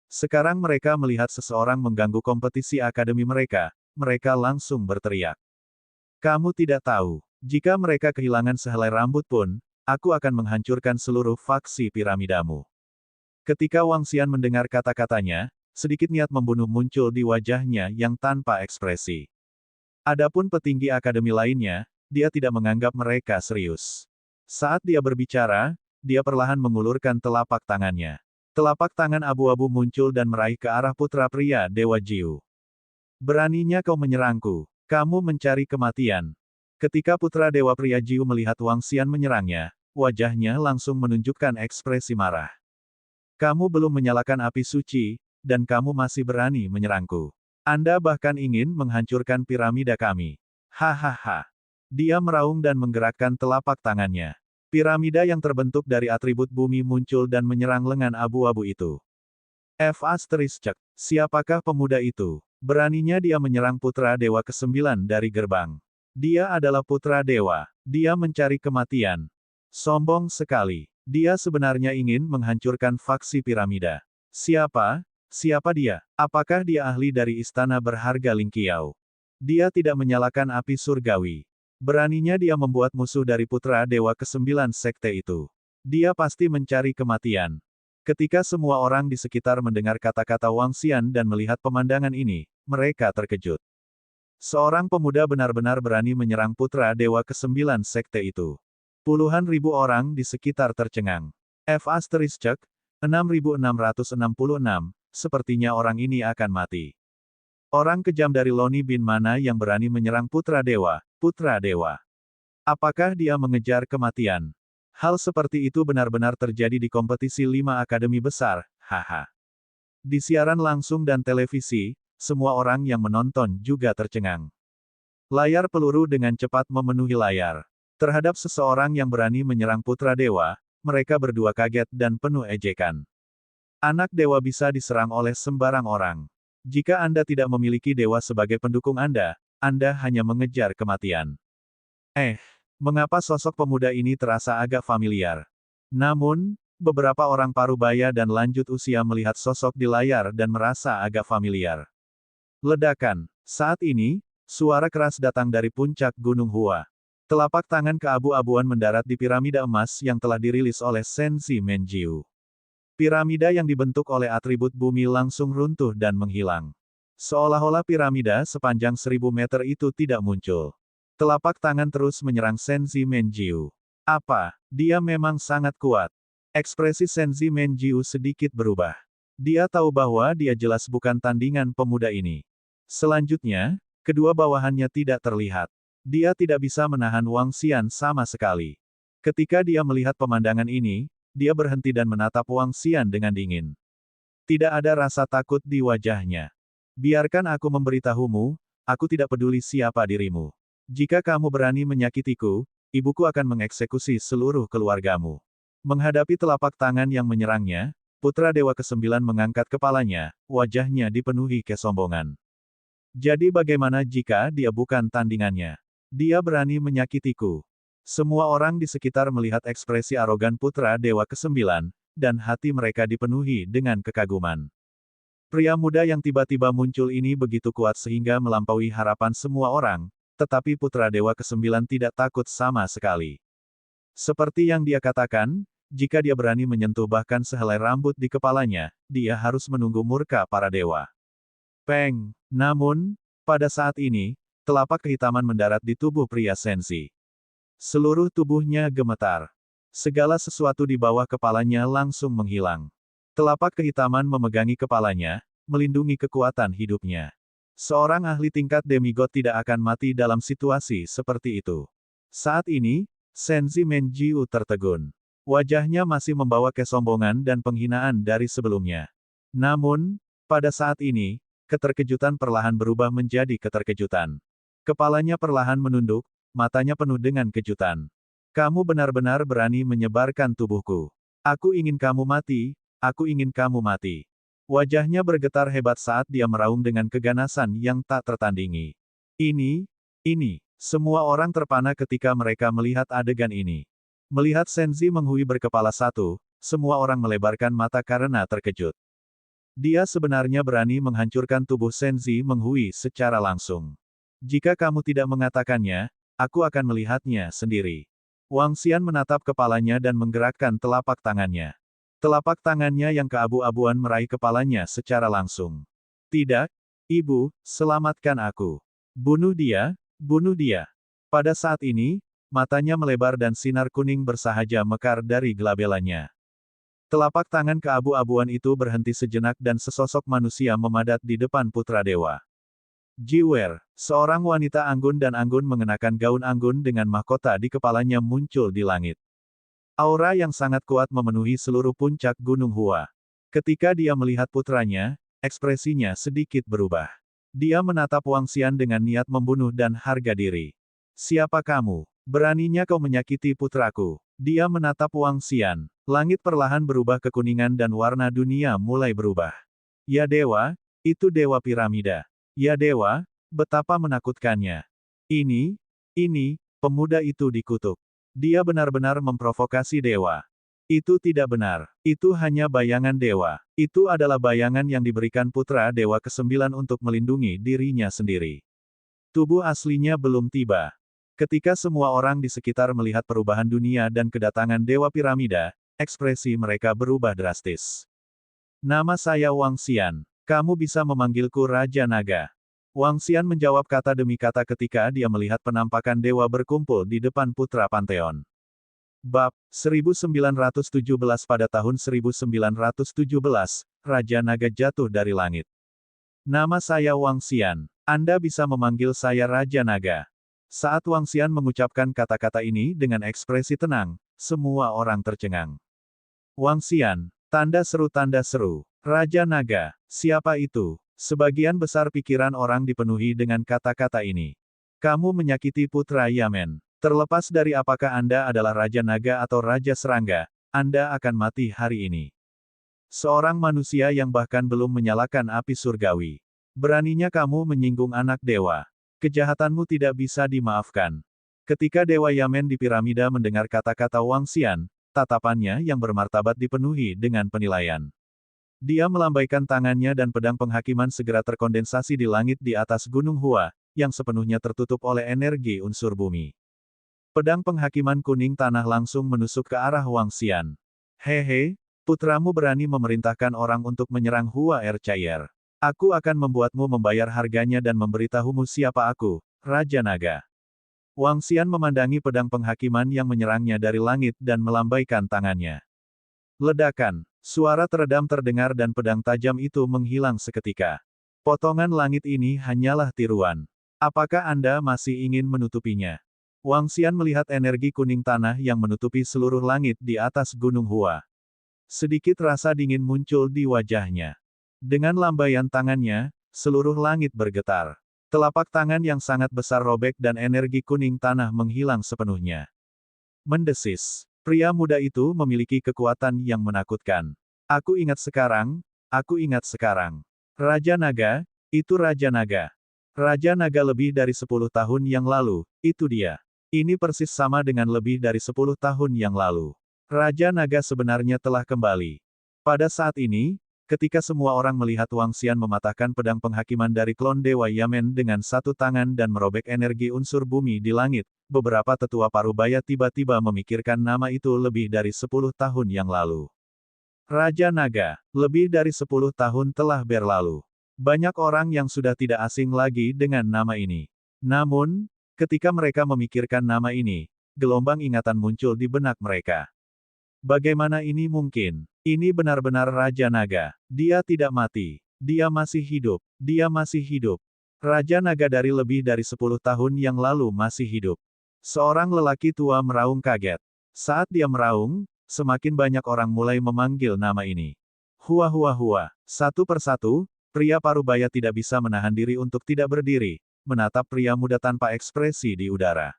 Sekarang mereka melihat seseorang mengganggu kompetisi akademi mereka langsung berteriak. Kamu tidak tahu. Jika mereka kehilangan sehelai rambut pun, aku akan menghancurkan seluruh faksi piramidamu. Ketika Wang Xian mendengar kata-katanya, sedikit niat membunuh muncul di wajahnya yang tanpa ekspresi. Adapun petinggi akademi lainnya, dia tidak menganggap mereka serius. Saat dia berbicara, dia perlahan mengulurkan telapak tangannya. Telapak tangan abu-abu muncul dan meraih ke arah putra pria Dewa Jiu. Beraninya kau menyerangku. Kamu mencari kematian. Ketika putra Dewa pria Jiu melihat Wang Xian menyerangnya, wajahnya langsung menunjukkan ekspresi marah. Kamu belum menyalakan api suci, dan kamu masih berani menyerangku. Anda bahkan ingin menghancurkan piramida kami. Hahaha. Dia meraung dan menggerakkan telapak tangannya. Piramida yang terbentuk dari atribut bumi muncul dan menyerang lengan abu-abu itu. Cek. Siapakah pemuda itu? Beraninya dia menyerang putra dewa ke-9 dari gerbang. Dia adalah putra dewa. Dia mencari kematian. Sombong sekali. Dia sebenarnya ingin menghancurkan faksi piramida. Siapa? Siapa dia? Apakah dia ahli dari istana berharga Lingqiao? Dia tidak menyalakan api surgawi. Beraninya dia membuat musuh dari putra dewa ke-9 sekte itu. Dia pasti mencari kematian. Ketika semua orang di sekitar mendengar kata-kata Wang Xian dan melihat pemandangan ini, mereka terkejut. Seorang pemuda benar-benar berani menyerang putra dewa ke-9 sekte itu. Puluhan ribu orang di sekitar tercengang. Cek. 6666, sepertinya orang ini akan mati. Orang kejam dari Loni bin mana yang berani menyerang putra dewa, putra dewa. Apakah dia mengejar kematian? Hal seperti itu benar-benar terjadi di kompetisi 5 akademi besar, haha. Di siaran langsung dan televisi, semua orang yang menonton juga tercengang. Layar peluru dengan cepat memenuhi layar. Terhadap seseorang yang berani menyerang putra dewa, mereka berdua kaget dan penuh ejekan. Anak dewa bisa diserang oleh sembarang orang. Jika Anda tidak memiliki dewa sebagai pendukung Anda hanya mengejar kematian. Mengapa sosok pemuda ini terasa agak familiar? Namun, beberapa orang parubaya dan lanjut usia melihat sosok di layar dan merasa agak familiar. Ledakan. Saat ini, suara keras datang dari puncak Gunung Hua. Telapak tangan keabu-abuan mendarat di piramida emas yang telah dirilis oleh Senzi Menjiu. Piramida yang dibentuk oleh atribut bumi langsung runtuh dan menghilang. Seolah-olah piramida sepanjang 1000 meter itu tidak muncul. Telapak tangan terus menyerang Senzi Menjiu. Apa? Dia memang sangat kuat. Ekspresi Senzi Menjiu sedikit berubah. Dia tahu bahwa dia jelas bukan tandingan pemuda ini. Selanjutnya, kedua bawahannya tidak terlihat. Dia tidak bisa menahan Wang Xian sama sekali. Ketika dia melihat pemandangan ini, dia berhenti dan menatap Wang Xian dengan dingin. Tidak ada rasa takut di wajahnya. Biarkan aku memberitahumu, aku tidak peduli siapa dirimu. Jika kamu berani menyakitiku, ibuku akan mengeksekusi seluruh keluargamu. Menghadapi telapak tangan yang menyerangnya, putra dewa ke-9 mengangkat kepalanya, wajahnya dipenuhi kesombongan. Jadi bagaimana jika dia bukan tandingannya? Dia berani menyakitiku. Semua orang di sekitar melihat ekspresi arogan putra dewa ke-9, dan hati mereka dipenuhi dengan kekaguman. Pria muda yang tiba-tiba muncul ini begitu kuat sehingga melampaui harapan semua orang, tetapi putra dewa ke-9 tidak takut sama sekali. Seperti yang dia katakan, jika dia berani menyentuh bahkan sehelai rambut di kepalanya, dia harus menunggu murka para dewa. Peng! Namun, pada saat ini, telapak kehitaman mendarat di tubuh pria Senzi. Seluruh tubuhnya gemetar. Segala sesuatu di bawah kepalanya langsung menghilang. Telapak kehitaman memegangi kepalanya, melindungi kekuatan hidupnya. Seorang ahli tingkat demigod tidak akan mati dalam situasi seperti itu. Saat ini, Senzi Menjiu tertegun. Wajahnya masih membawa kesombongan dan penghinaan dari sebelumnya. Namun, pada saat ini, keterkejutan perlahan berubah menjadi keterkejutan. Kepalanya perlahan menunduk, matanya penuh dengan kejutan. Kamu benar-benar berani menyebarkan tubuhku. Aku ingin kamu mati, aku ingin kamu mati. Wajahnya bergetar hebat saat dia meraung dengan keganasan yang tak tertandingi. Ini, semua orang terpana ketika mereka melihat adegan ini. Melihat Senzi Menghui berkepala satu, semua orang melebarkan mata karena terkejut. Dia sebenarnya berani menghancurkan tubuh Senzi Menghui secara langsung. Jika kamu tidak mengatakannya, aku akan melihatnya sendiri. Wang Xian menatap kepalanya dan menggerakkan telapak tangannya. Telapak tangannya yang keabu-abuan meraih kepalanya secara langsung. Tidak, Ibu, selamatkan aku. Bunuh dia, bunuh dia. Pada saat ini, matanya melebar dan sinar kuning bersahaja mekar dari gelabelannya. Telapak tangan keabu-abuan itu berhenti sejenak dan sesosok manusia memadat di depan putra dewa. Jiwer, seorang wanita anggun dan anggun mengenakan gaun anggun dengan mahkota di kepalanya muncul di langit. Aura yang sangat kuat memenuhi seluruh puncak Gunung Hua. Ketika dia melihat putranya, ekspresinya sedikit berubah. Dia menatap Wang Xian dengan niat membunuh dan harga diri. Siapa kamu? Beraninya kau menyakiti putraku? Dia menatap Wang Xian. Langit perlahan berubah kekuningan dan warna dunia mulai berubah. Ya dewa, itu dewa piramida. Ya dewa, betapa menakutkannya. Ini, pemuda itu dikutuk. Dia benar-benar memprovokasi dewa. Itu tidak benar. Itu hanya bayangan dewa. Itu adalah bayangan yang diberikan putra dewa ke-9 untuk melindungi dirinya sendiri. Tubuh aslinya belum tiba. Ketika semua orang di sekitar melihat perubahan dunia dan kedatangan dewa piramida, ekspresi mereka berubah drastis. Nama saya Wang Xian. Kamu bisa memanggilku Raja Naga. Wang Xian menjawab kata demi kata ketika dia melihat penampakan dewa berkumpul di depan putra Pantheon. Bab 1917. Pada tahun 1917, Raja Naga jatuh dari langit. Nama saya Wang Xian. Anda bisa memanggil saya Raja Naga. Saat Wang Xian mengucapkan kata-kata ini dengan ekspresi tenang, semua orang tercengang. Wang Xian, tanda seru, Raja Naga, siapa itu? Sebagian besar pikiran orang dipenuhi dengan kata-kata ini. Kamu menyakiti putra Yamen. Terlepas dari apakah Anda adalah Raja Naga atau Raja Serangga, Anda akan mati hari ini. Seorang manusia yang bahkan belum menyalakan api surgawi. Beraninya kamu menyinggung anak dewa. Kejahatanmu tidak bisa dimaafkan. Ketika Dewa Yamen di piramida mendengar kata-kata Wang Xian, tatapannya yang bermartabat dipenuhi dengan penilaian. Dia melambaikan tangannya dan pedang penghakiman segera terkondensasi di langit di atas Gunung Hua, yang sepenuhnya tertutup oleh energi unsur bumi. Pedang penghakiman kuning tanah langsung menusuk ke arah Wang Xian. Hehe, putramu berani memerintahkan orang untuk menyerang Hua Ercayer. Aku akan membuatmu membayar harganya dan memberitahumu siapa aku, Raja Naga. Wang Xian memandangi pedang penghakiman yang menyerangnya dari langit dan melambaikan tangannya. Ledakan. Suara teredam terdengar dan pedang tajam itu menghilang seketika. Potongan langit ini hanyalah tiruan. Apakah Anda masih ingin menutupinya? Wang Xian melihat energi kuning tanah yang menutupi seluruh langit di atas Gunung Hua. Sedikit rasa dingin muncul di wajahnya. Dengan lambaian tangannya, seluruh langit bergetar. Telapak tangan yang sangat besar robek dan energi kuning tanah menghilang sepenuhnya. Mendesis. Pria muda itu memiliki kekuatan yang menakutkan. Aku ingat sekarang. Raja Naga, itu Raja Naga. Raja Naga lebih dari 10 tahun yang lalu, itu dia. Ini persis sama dengan lebih dari 10 tahun yang lalu. Raja Naga sebenarnya telah kembali. Pada saat ini, ketika semua orang melihat Wang Xian mematahkan pedang penghakiman dari klon Dewa Yamen dengan satu tangan dan merobek energi unsur bumi di langit, beberapa tetua parubaya tiba-tiba memikirkan nama itu lebih dari 10 tahun yang lalu. Raja Naga, lebih dari 10 tahun telah berlalu. Banyak orang yang sudah tidak asing lagi dengan nama ini. Namun, ketika mereka memikirkan nama ini, gelombang ingatan muncul di benak mereka. Bagaimana ini mungkin? Ini benar-benar Raja Naga. Dia tidak mati. Dia masih hidup. Dia masih hidup. Raja Naga dari lebih dari 10 tahun yang lalu masih hidup. Seorang lelaki tua meraung kaget. Saat dia meraung, semakin banyak orang mulai memanggil nama ini. Hua hua hua. Satu persatu, pria parubaya tidak bisa menahan diri untuk tidak berdiri, menatap pria muda tanpa ekspresi di udara.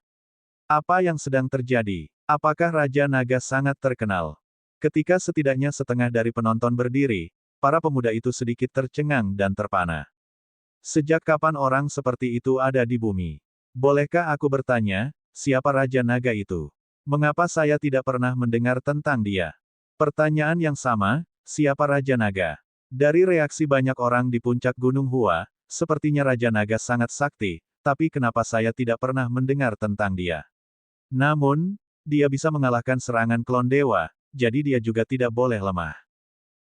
Apa yang sedang terjadi? Apakah Raja Naga sangat terkenal? Ketika setidaknya setengah dari penonton berdiri, para pemuda itu sedikit tercengang dan terpana. Sejak kapan orang seperti itu ada di bumi? Bolehkah aku bertanya, siapa Raja Naga itu? Mengapa saya tidak pernah mendengar tentang dia? Pertanyaan yang sama, siapa Raja Naga? Dari reaksi banyak orang di puncak Gunung Hua, sepertinya Raja Naga sangat sakti, tapi kenapa saya tidak pernah mendengar tentang dia? Namun, dia bisa mengalahkan serangan klon dewa, jadi dia juga tidak boleh lemah.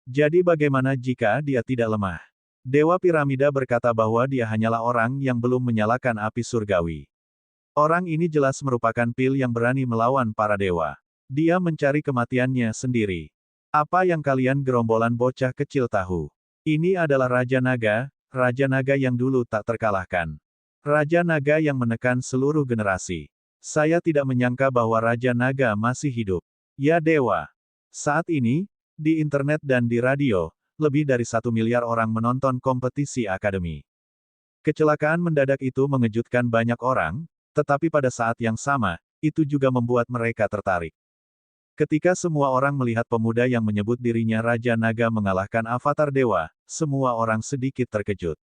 Jadi bagaimana jika dia tidak lemah? Dewa Piramida berkata bahwa dia hanyalah orang yang belum menyalakan api surgawi. Orang ini jelas merupakan pil yang berani melawan para dewa. Dia mencari kematiannya sendiri. Apa yang kalian gerombolan bocah kecil tahu? Ini adalah Raja Naga yang dulu tak terkalahkan. Raja Naga yang menekan seluruh generasi. Saya tidak menyangka bahwa Raja Naga masih hidup. Ya dewa. Saat ini, di internet dan di radio, lebih dari 1 miliar orang menonton kompetisi akademi. Kecelakaan mendadak itu mengejutkan banyak orang, tetapi pada saat yang sama, itu juga membuat mereka tertarik. Ketika semua orang melihat pemuda yang menyebut dirinya Raja Naga mengalahkan avatar dewa, semua orang sedikit terkejut.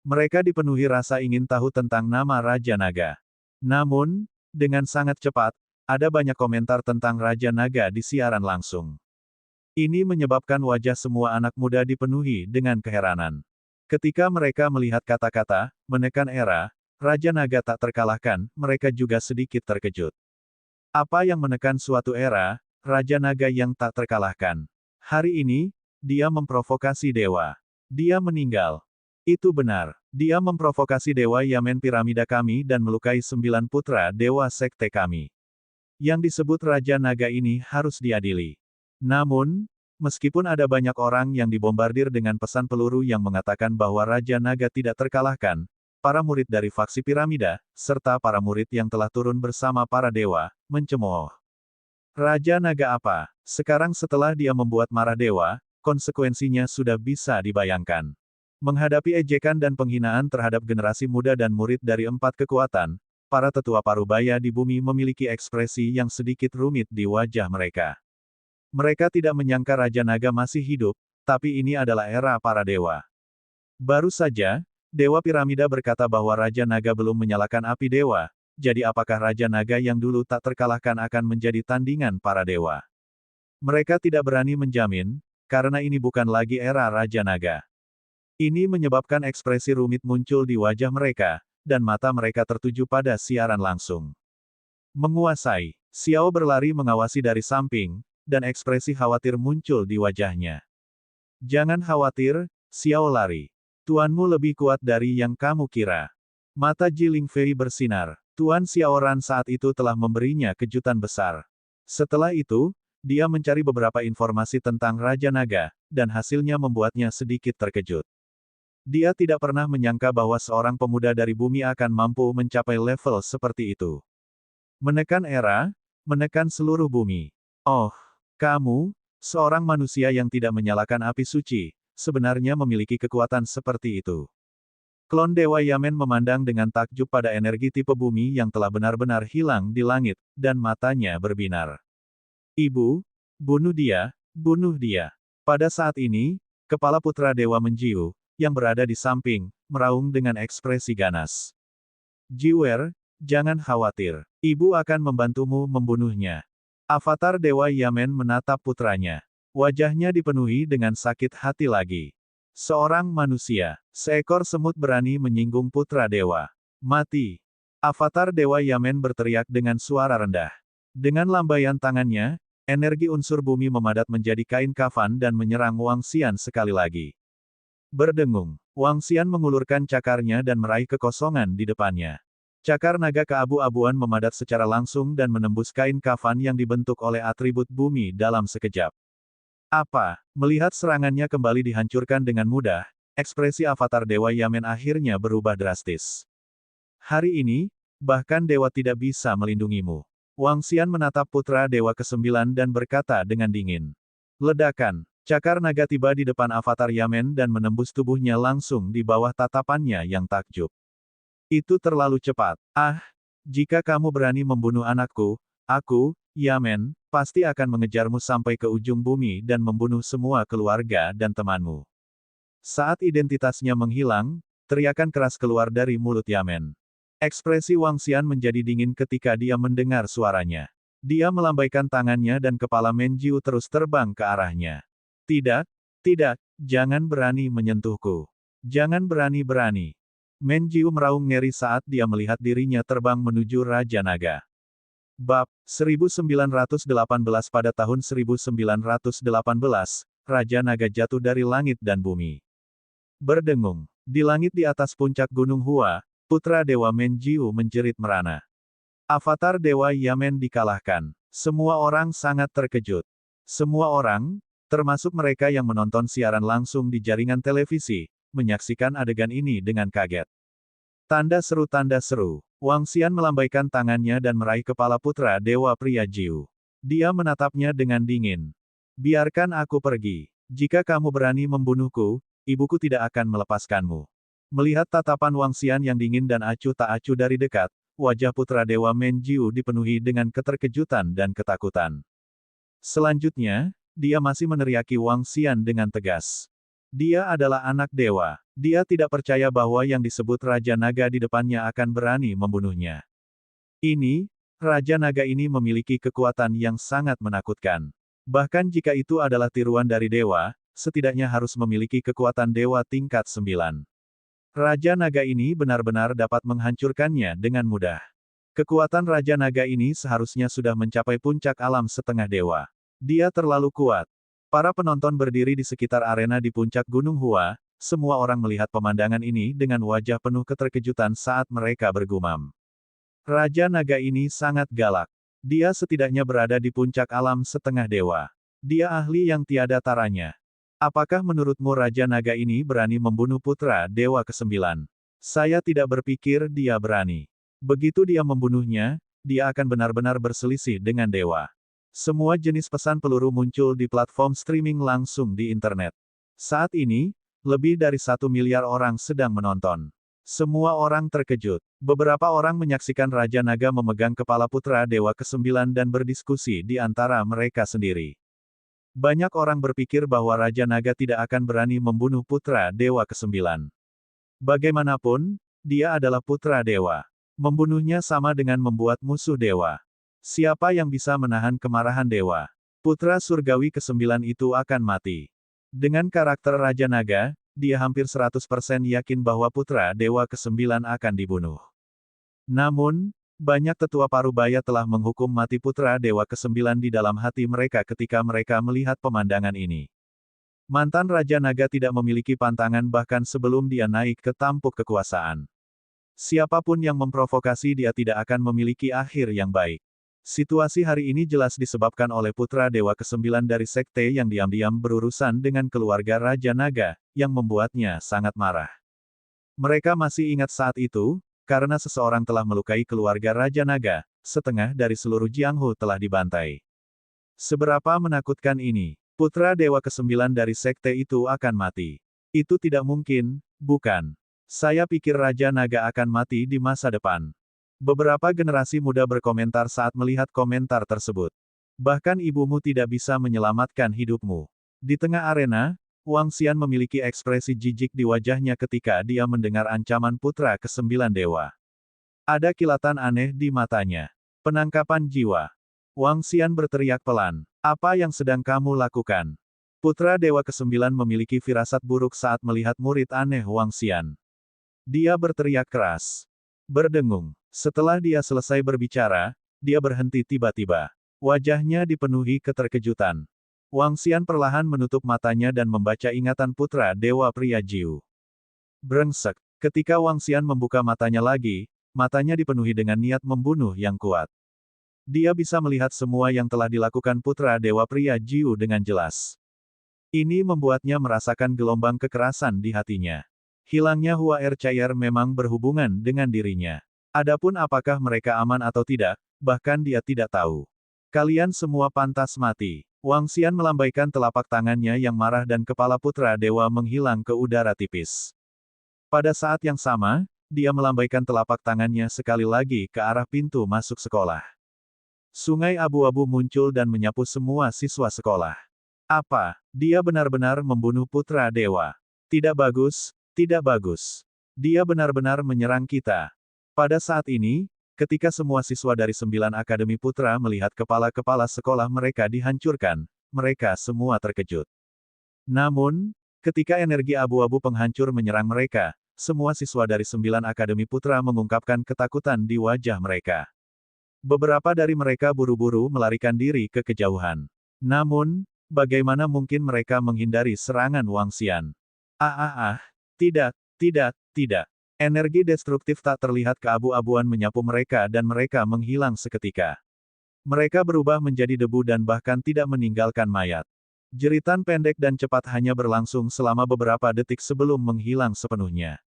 Mereka dipenuhi rasa ingin tahu tentang nama Raja Naga. Namun, dengan sangat cepat, ada banyak komentar tentang Raja Naga di siaran langsung. Ini menyebabkan wajah semua anak muda dipenuhi dengan keheranan. Ketika mereka melihat kata-kata, menekan era, Raja Naga tak terkalahkan, mereka juga sedikit terkejut. Apa yang menekan suatu era, Raja Naga yang tak terkalahkan? Hari ini, dia memprovokasi dewa. Dia meninggal. Itu benar. Dia memprovokasi dewa Yamen piramida kami dan melukai 9 putra dewa sekte kami. Yang disebut Raja Naga ini harus diadili. Namun, meskipun ada banyak orang yang dibombardir dengan pesan peluru yang mengatakan bahwa Raja Naga tidak terkalahkan, para murid dari faksi piramida, serta para murid yang telah turun bersama para dewa, mencemooh. Raja Naga apa? Sekarang setelah dia membuat marah dewa, konsekuensinya sudah bisa dibayangkan. Menghadapi ejekan dan penghinaan terhadap generasi muda dan murid dari 4 kekuatan, para tetua parubaya di bumi memiliki ekspresi yang sedikit rumit di wajah mereka. Mereka tidak menyangka Raja Naga masih hidup, tapi ini adalah era para dewa. Baru saja, Dewa Piramida berkata bahwa Raja Naga belum menyalakan api dewa, jadi apakah Raja Naga yang dulu tak terkalahkan akan menjadi tandingan para dewa? Mereka tidak berani menjamin, karena ini bukan lagi era Raja Naga. Ini menyebabkan ekspresi rumit muncul di wajah mereka, dan mata mereka tertuju pada siaran langsung. Menguasai, Xiao berlari mengawasi dari samping, dan ekspresi khawatir muncul di wajahnya. Jangan khawatir, Xiao lari. Tuanmu lebih kuat dari yang kamu kira. Mata Ji Lingfei bersinar. Tuan Xiaoran saat itu telah memberinya kejutan besar. Setelah itu, dia mencari beberapa informasi tentang Raja Naga, dan hasilnya membuatnya sedikit terkejut. Dia tidak pernah menyangka bahwa seorang pemuda dari bumi akan mampu mencapai level seperti itu. Menekan era, menekan seluruh bumi. Oh, kamu, seorang manusia yang tidak menyalakan api suci, sebenarnya memiliki kekuatan seperti itu. Klon Dewa Yamen memandang dengan takjub pada energi tipe bumi yang telah benar-benar hilang di langit, dan matanya berbinar. Ibu, bunuh dia, bunuh dia. Pada saat ini, kepala putra Dewa Menjiu, yang berada di samping, meraung dengan ekspresi ganas. Jiwer, jangan khawatir. Ibu akan membantumu membunuhnya. Avatar Dewa Yamen menatap putranya. Wajahnya dipenuhi dengan sakit hati lagi. Seorang manusia, seekor semut berani menyinggung putra dewa. Mati. Avatar Dewa Yamen berteriak dengan suara rendah. Dengan lambaian tangannya, energi unsur bumi memadat menjadi kain kafan dan menyerang Wang Xian sekali lagi. Berdengung, Wang Xian mengulurkan cakarnya dan meraih kekosongan di depannya. Cakar naga keabu-abuan memadat secara langsung dan menembus kain kafan yang dibentuk oleh atribut bumi dalam sekejap. Apa? Melihat serangannya kembali dihancurkan dengan mudah, ekspresi avatar Dewa Yamen akhirnya berubah drastis. Hari ini, bahkan dewa tidak bisa melindungimu. Wang Xian menatap putra dewa ke-9 dan berkata dengan dingin. Ledakan, cakar naga tiba di depan avatar Yamen dan menembus tubuhnya langsung di bawah tatapannya yang takjub. Itu terlalu cepat. Ah, jika kamu berani membunuh anakku, aku, Yamen, pasti akan mengejarmu sampai ke ujung bumi dan membunuh semua keluarga dan temanmu. Saat identitasnya menghilang, teriakan keras keluar dari mulut Yamen. Ekspresi Wang Xian menjadi dingin ketika dia mendengar suaranya. Dia melambaikan tangannya dan kepala Menjiu terus terbang ke arahnya. Tidak, tidak, jangan berani menyentuhku. Jangan berani-berani. Menjiu meraung ngeri saat dia melihat dirinya terbang menuju Raja Naga. Bab 1918. Pada tahun 1918, Raja Naga jatuh dari langit dan bumi. Berdengung. Di langit di atas puncak Gunung Hua, putra Dewa Menjiu menjerit merana. Avatar Dewa Yamen dikalahkan. Semua orang sangat terkejut. Semua orang, termasuk mereka yang menonton siaran langsung di jaringan televisi, menyaksikan adegan ini dengan kaget. Tanda seru, tanda seru. Wang Xian melambaikan tangannya dan meraih kepala putra Dewa Pria Jiu. Dia menatapnya dengan dingin. Biarkan aku pergi. Jika kamu berani membunuhku, ibuku tidak akan melepaskanmu. Melihat tatapan Wang Xian yang dingin dan acuh tak acuh dari dekat, wajah putra Dewa Menjiu dipenuhi dengan keterkejutan dan ketakutan. Selanjutnya, dia masih meneriaki Wang Xian dengan tegas. Dia adalah anak dewa. Dia tidak percaya bahwa yang disebut Raja Naga di depannya akan berani membunuhnya. Ini, Raja Naga ini memiliki kekuatan yang sangat menakutkan. Bahkan jika itu adalah tiruan dari dewa, setidaknya harus memiliki kekuatan dewa tingkat 9. Raja Naga ini benar-benar dapat menghancurkannya dengan mudah. Kekuatan Raja Naga ini seharusnya sudah mencapai puncak alam setengah dewa. Dia terlalu kuat. Para penonton berdiri di sekitar arena di puncak Gunung Hua, semua orang melihat pemandangan ini dengan wajah penuh keterkejutan saat mereka bergumam. Raja Naga ini sangat galak. Dia setidaknya berada di puncak alam setengah dewa. Dia ahli yang tiada taranya. Apakah menurutmu Raja Naga ini berani membunuh putra Dewa ke-9? Saya tidak berpikir dia berani. Begitu dia membunuhnya, dia akan benar-benar berselisih dengan dewa. Semua jenis pesan peluru muncul di platform streaming langsung di internet. Saat ini, lebih dari 1 miliar orang sedang menonton. Semua orang terkejut. Beberapa orang menyaksikan Raja Naga memegang kepala putra Dewa ke-9 dan berdiskusi di antara mereka sendiri. Banyak orang berpikir bahwa Raja Naga tidak akan berani membunuh putra Dewa ke-9. Bagaimanapun, dia adalah putra Dewa. Membunuhnya sama dengan membuat musuh dewa. Siapa yang bisa menahan kemarahan dewa? Putra surgawi ke-9 itu akan mati. Dengan karakter Raja Naga, dia hampir 100% yakin bahwa putra dewa ke-9 akan dibunuh. Namun, banyak tetua parubaya telah menghukum mati putra dewa ke-9 di dalam hati mereka ketika mereka melihat pemandangan ini. Mantan Raja Naga tidak memiliki pantangan bahkan sebelum dia naik ke tampuk kekuasaan. Siapapun yang memprovokasi dia tidak akan memiliki akhir yang baik. Situasi hari ini jelas disebabkan oleh putra Dewa ke-9 dari sekte yang diam-diam berurusan dengan keluarga Raja Naga, yang membuatnya sangat marah. Mereka masih ingat saat itu, karena seseorang telah melukai keluarga Raja Naga, setengah dari seluruh Jianghu telah dibantai. Seberapa menakutkan ini? Putra Dewa ke-9 dari sekte itu akan mati. Itu tidak mungkin, bukan? Saya pikir Raja Naga akan mati di masa depan. Beberapa generasi muda berkomentar saat melihat komentar tersebut. Bahkan ibumu tidak bisa menyelamatkan hidupmu. Di tengah arena, Wang Xian memiliki ekspresi jijik di wajahnya ketika dia mendengar ancaman putra ke-9 dewa. Ada kilatan aneh di matanya. Penangkapan jiwa. Wang Xian berteriak pelan. Apa yang sedang kamu lakukan? Putra Dewa ke-9 memiliki firasat buruk saat melihat murid aneh Wang Xian. Dia berteriak keras. Berdengung. Setelah dia selesai berbicara, dia berhenti tiba-tiba. Wajahnya dipenuhi keterkejutan. Wang Xian perlahan menutup matanya dan membaca ingatan putra Dewa Pria Jiu. Brengsek. Ketika Wang Xian membuka matanya lagi, matanya dipenuhi dengan niat membunuh yang kuat. Dia bisa melihat semua yang telah dilakukan putra Dewa Pria Jiu dengan jelas. Ini membuatnya merasakan gelombang kekerasan di hatinya. Hilangnya Hua Ercayer memang berhubungan dengan dirinya. Adapun apakah mereka aman atau tidak, bahkan dia tidak tahu. Kalian semua pantas mati. Wang Xian melambaikan telapak tangannya yang marah dan kepala putra dewa menghilang ke udara tipis. Pada saat yang sama, dia melambaikan telapak tangannya sekali lagi ke arah pintu masuk sekolah. Sungai abu-abu muncul dan menyapu semua siswa sekolah. Apa? Dia benar-benar membunuh putra dewa. Tidak bagus, tidak bagus. Dia benar-benar menyerang kita. Pada saat ini, ketika semua siswa dari 9 Akademi Putra melihat kepala-kepala sekolah mereka dihancurkan, mereka semua terkejut. Namun, ketika energi abu-abu penghancur menyerang mereka, semua siswa dari 9 Akademi Putra mengungkapkan ketakutan di wajah mereka. Beberapa dari mereka buru-buru melarikan diri ke kejauhan. Namun, bagaimana mungkin mereka menghindari serangan Wangxian? Tidak, tidak, tidak. Energi destruktif tak terlihat keabu-abuan menyapu mereka dan mereka menghilang seketika. Mereka berubah menjadi debu dan bahkan tidak meninggalkan mayat. Jeritan pendek dan cepat hanya berlangsung selama beberapa detik sebelum menghilang sepenuhnya.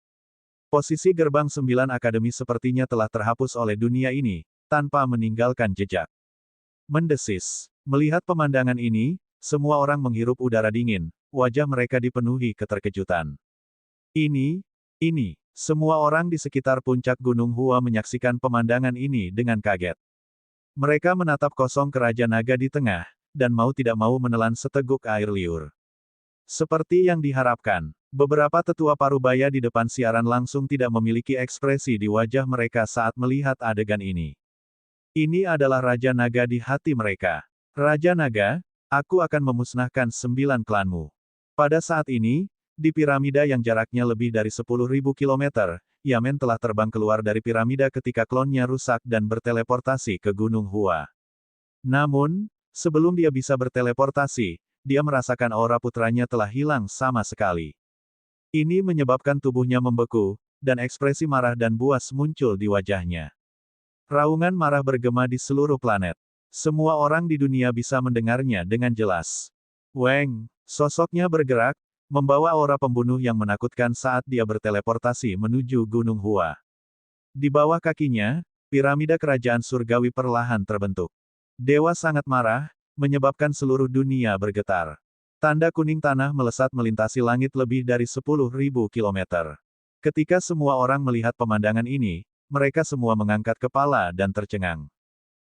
Posisi gerbang 9 akademi sepertinya telah terhapus oleh dunia ini, tanpa meninggalkan jejak. Mendesis. Melihat pemandangan ini, semua orang menghirup udara dingin, wajah mereka dipenuhi keterkejutan. Ini, semua orang di sekitar puncak Gunung Hua menyaksikan pemandangan ini dengan kaget. Mereka menatap kosong Raja Naga di tengah, dan mau tidak mau menelan seteguk air liur. Seperti yang diharapkan, beberapa tetua parubaya di depan siaran langsung tidak memiliki ekspresi di wajah mereka saat melihat adegan ini. Ini adalah Raja Naga di hati mereka. Raja Naga, aku akan memusnahkan 9 klanmu. Pada saat ini, di piramida yang jaraknya lebih dari 10.000 kilometer, Yamen telah terbang keluar dari piramida ketika klonnya rusak dan berteleportasi ke Gunung Hua. Namun, sebelum dia bisa berteleportasi, dia merasakan aura putranya telah hilang sama sekali. Ini menyebabkan tubuhnya membeku, dan ekspresi marah dan buas muncul di wajahnya. Raungan marah bergema di seluruh planet. Semua orang di dunia bisa mendengarnya dengan jelas. Weng, sosoknya bergerak, membawa aura pembunuh yang menakutkan saat dia berteleportasi menuju Gunung Hua. Di bawah kakinya, piramida kerajaan surgawi perlahan terbentuk. Dewa sangat marah, menyebabkan seluruh dunia bergetar. Tanda kuning tanah melesat melintasi langit lebih dari 10.000 kilometer. Ketika semua orang melihat pemandangan ini, mereka semua mengangkat kepala dan tercengang.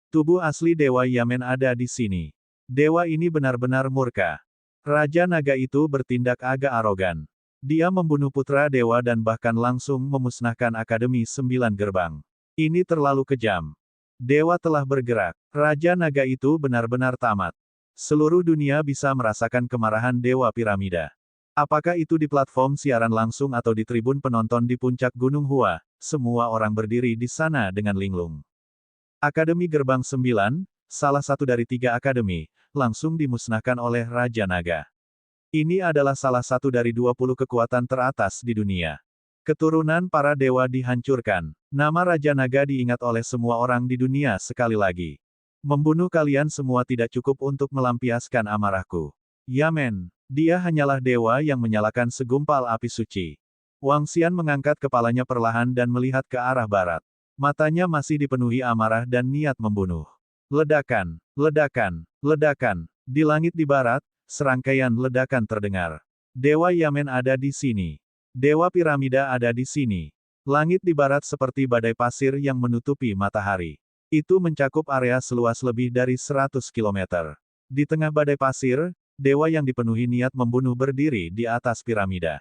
Tubuh asli Dewa Yamen ada di sini. Dewa ini benar-benar murka. Raja Naga itu bertindak agak arogan. Dia membunuh putra dewa dan bahkan langsung memusnahkan Akademi 9 Gerbang. Ini terlalu kejam. Dewa telah bergerak. Raja Naga itu benar-benar tamat. Seluruh dunia bisa merasakan kemarahan Dewa Piramida. Apakah itu di platform siaran langsung atau di tribun penonton di puncak Gunung Hua, semua orang berdiri di sana dengan linglung. Akademi Gerbang 9, salah satu dari 3 akademi, langsung dimusnahkan oleh Raja Naga. Ini adalah salah satu dari 20 kekuatan teratas di dunia. Keturunan para dewa dihancurkan. Nama Raja Naga diingat oleh semua orang di dunia sekali lagi. Membunuh kalian semua tidak cukup untuk melampiaskan amarahku. Yamen, dia hanyalah dewa yang menyalakan segumpal api suci. Wangxian mengangkat kepalanya perlahan dan melihat ke arah barat. Matanya masih dipenuhi amarah dan niat membunuh. Ledakan, ledakan, ledakan. Di langit di barat, serangkaian ledakan terdengar. Dewa Yamen ada di sini. Dewa Piramida ada di sini. Langit di barat seperti badai pasir yang menutupi matahari. Itu mencakup area seluas lebih dari 100 km. Di tengah badai pasir, dewa yang dipenuhi niat membunuh berdiri di atas piramida.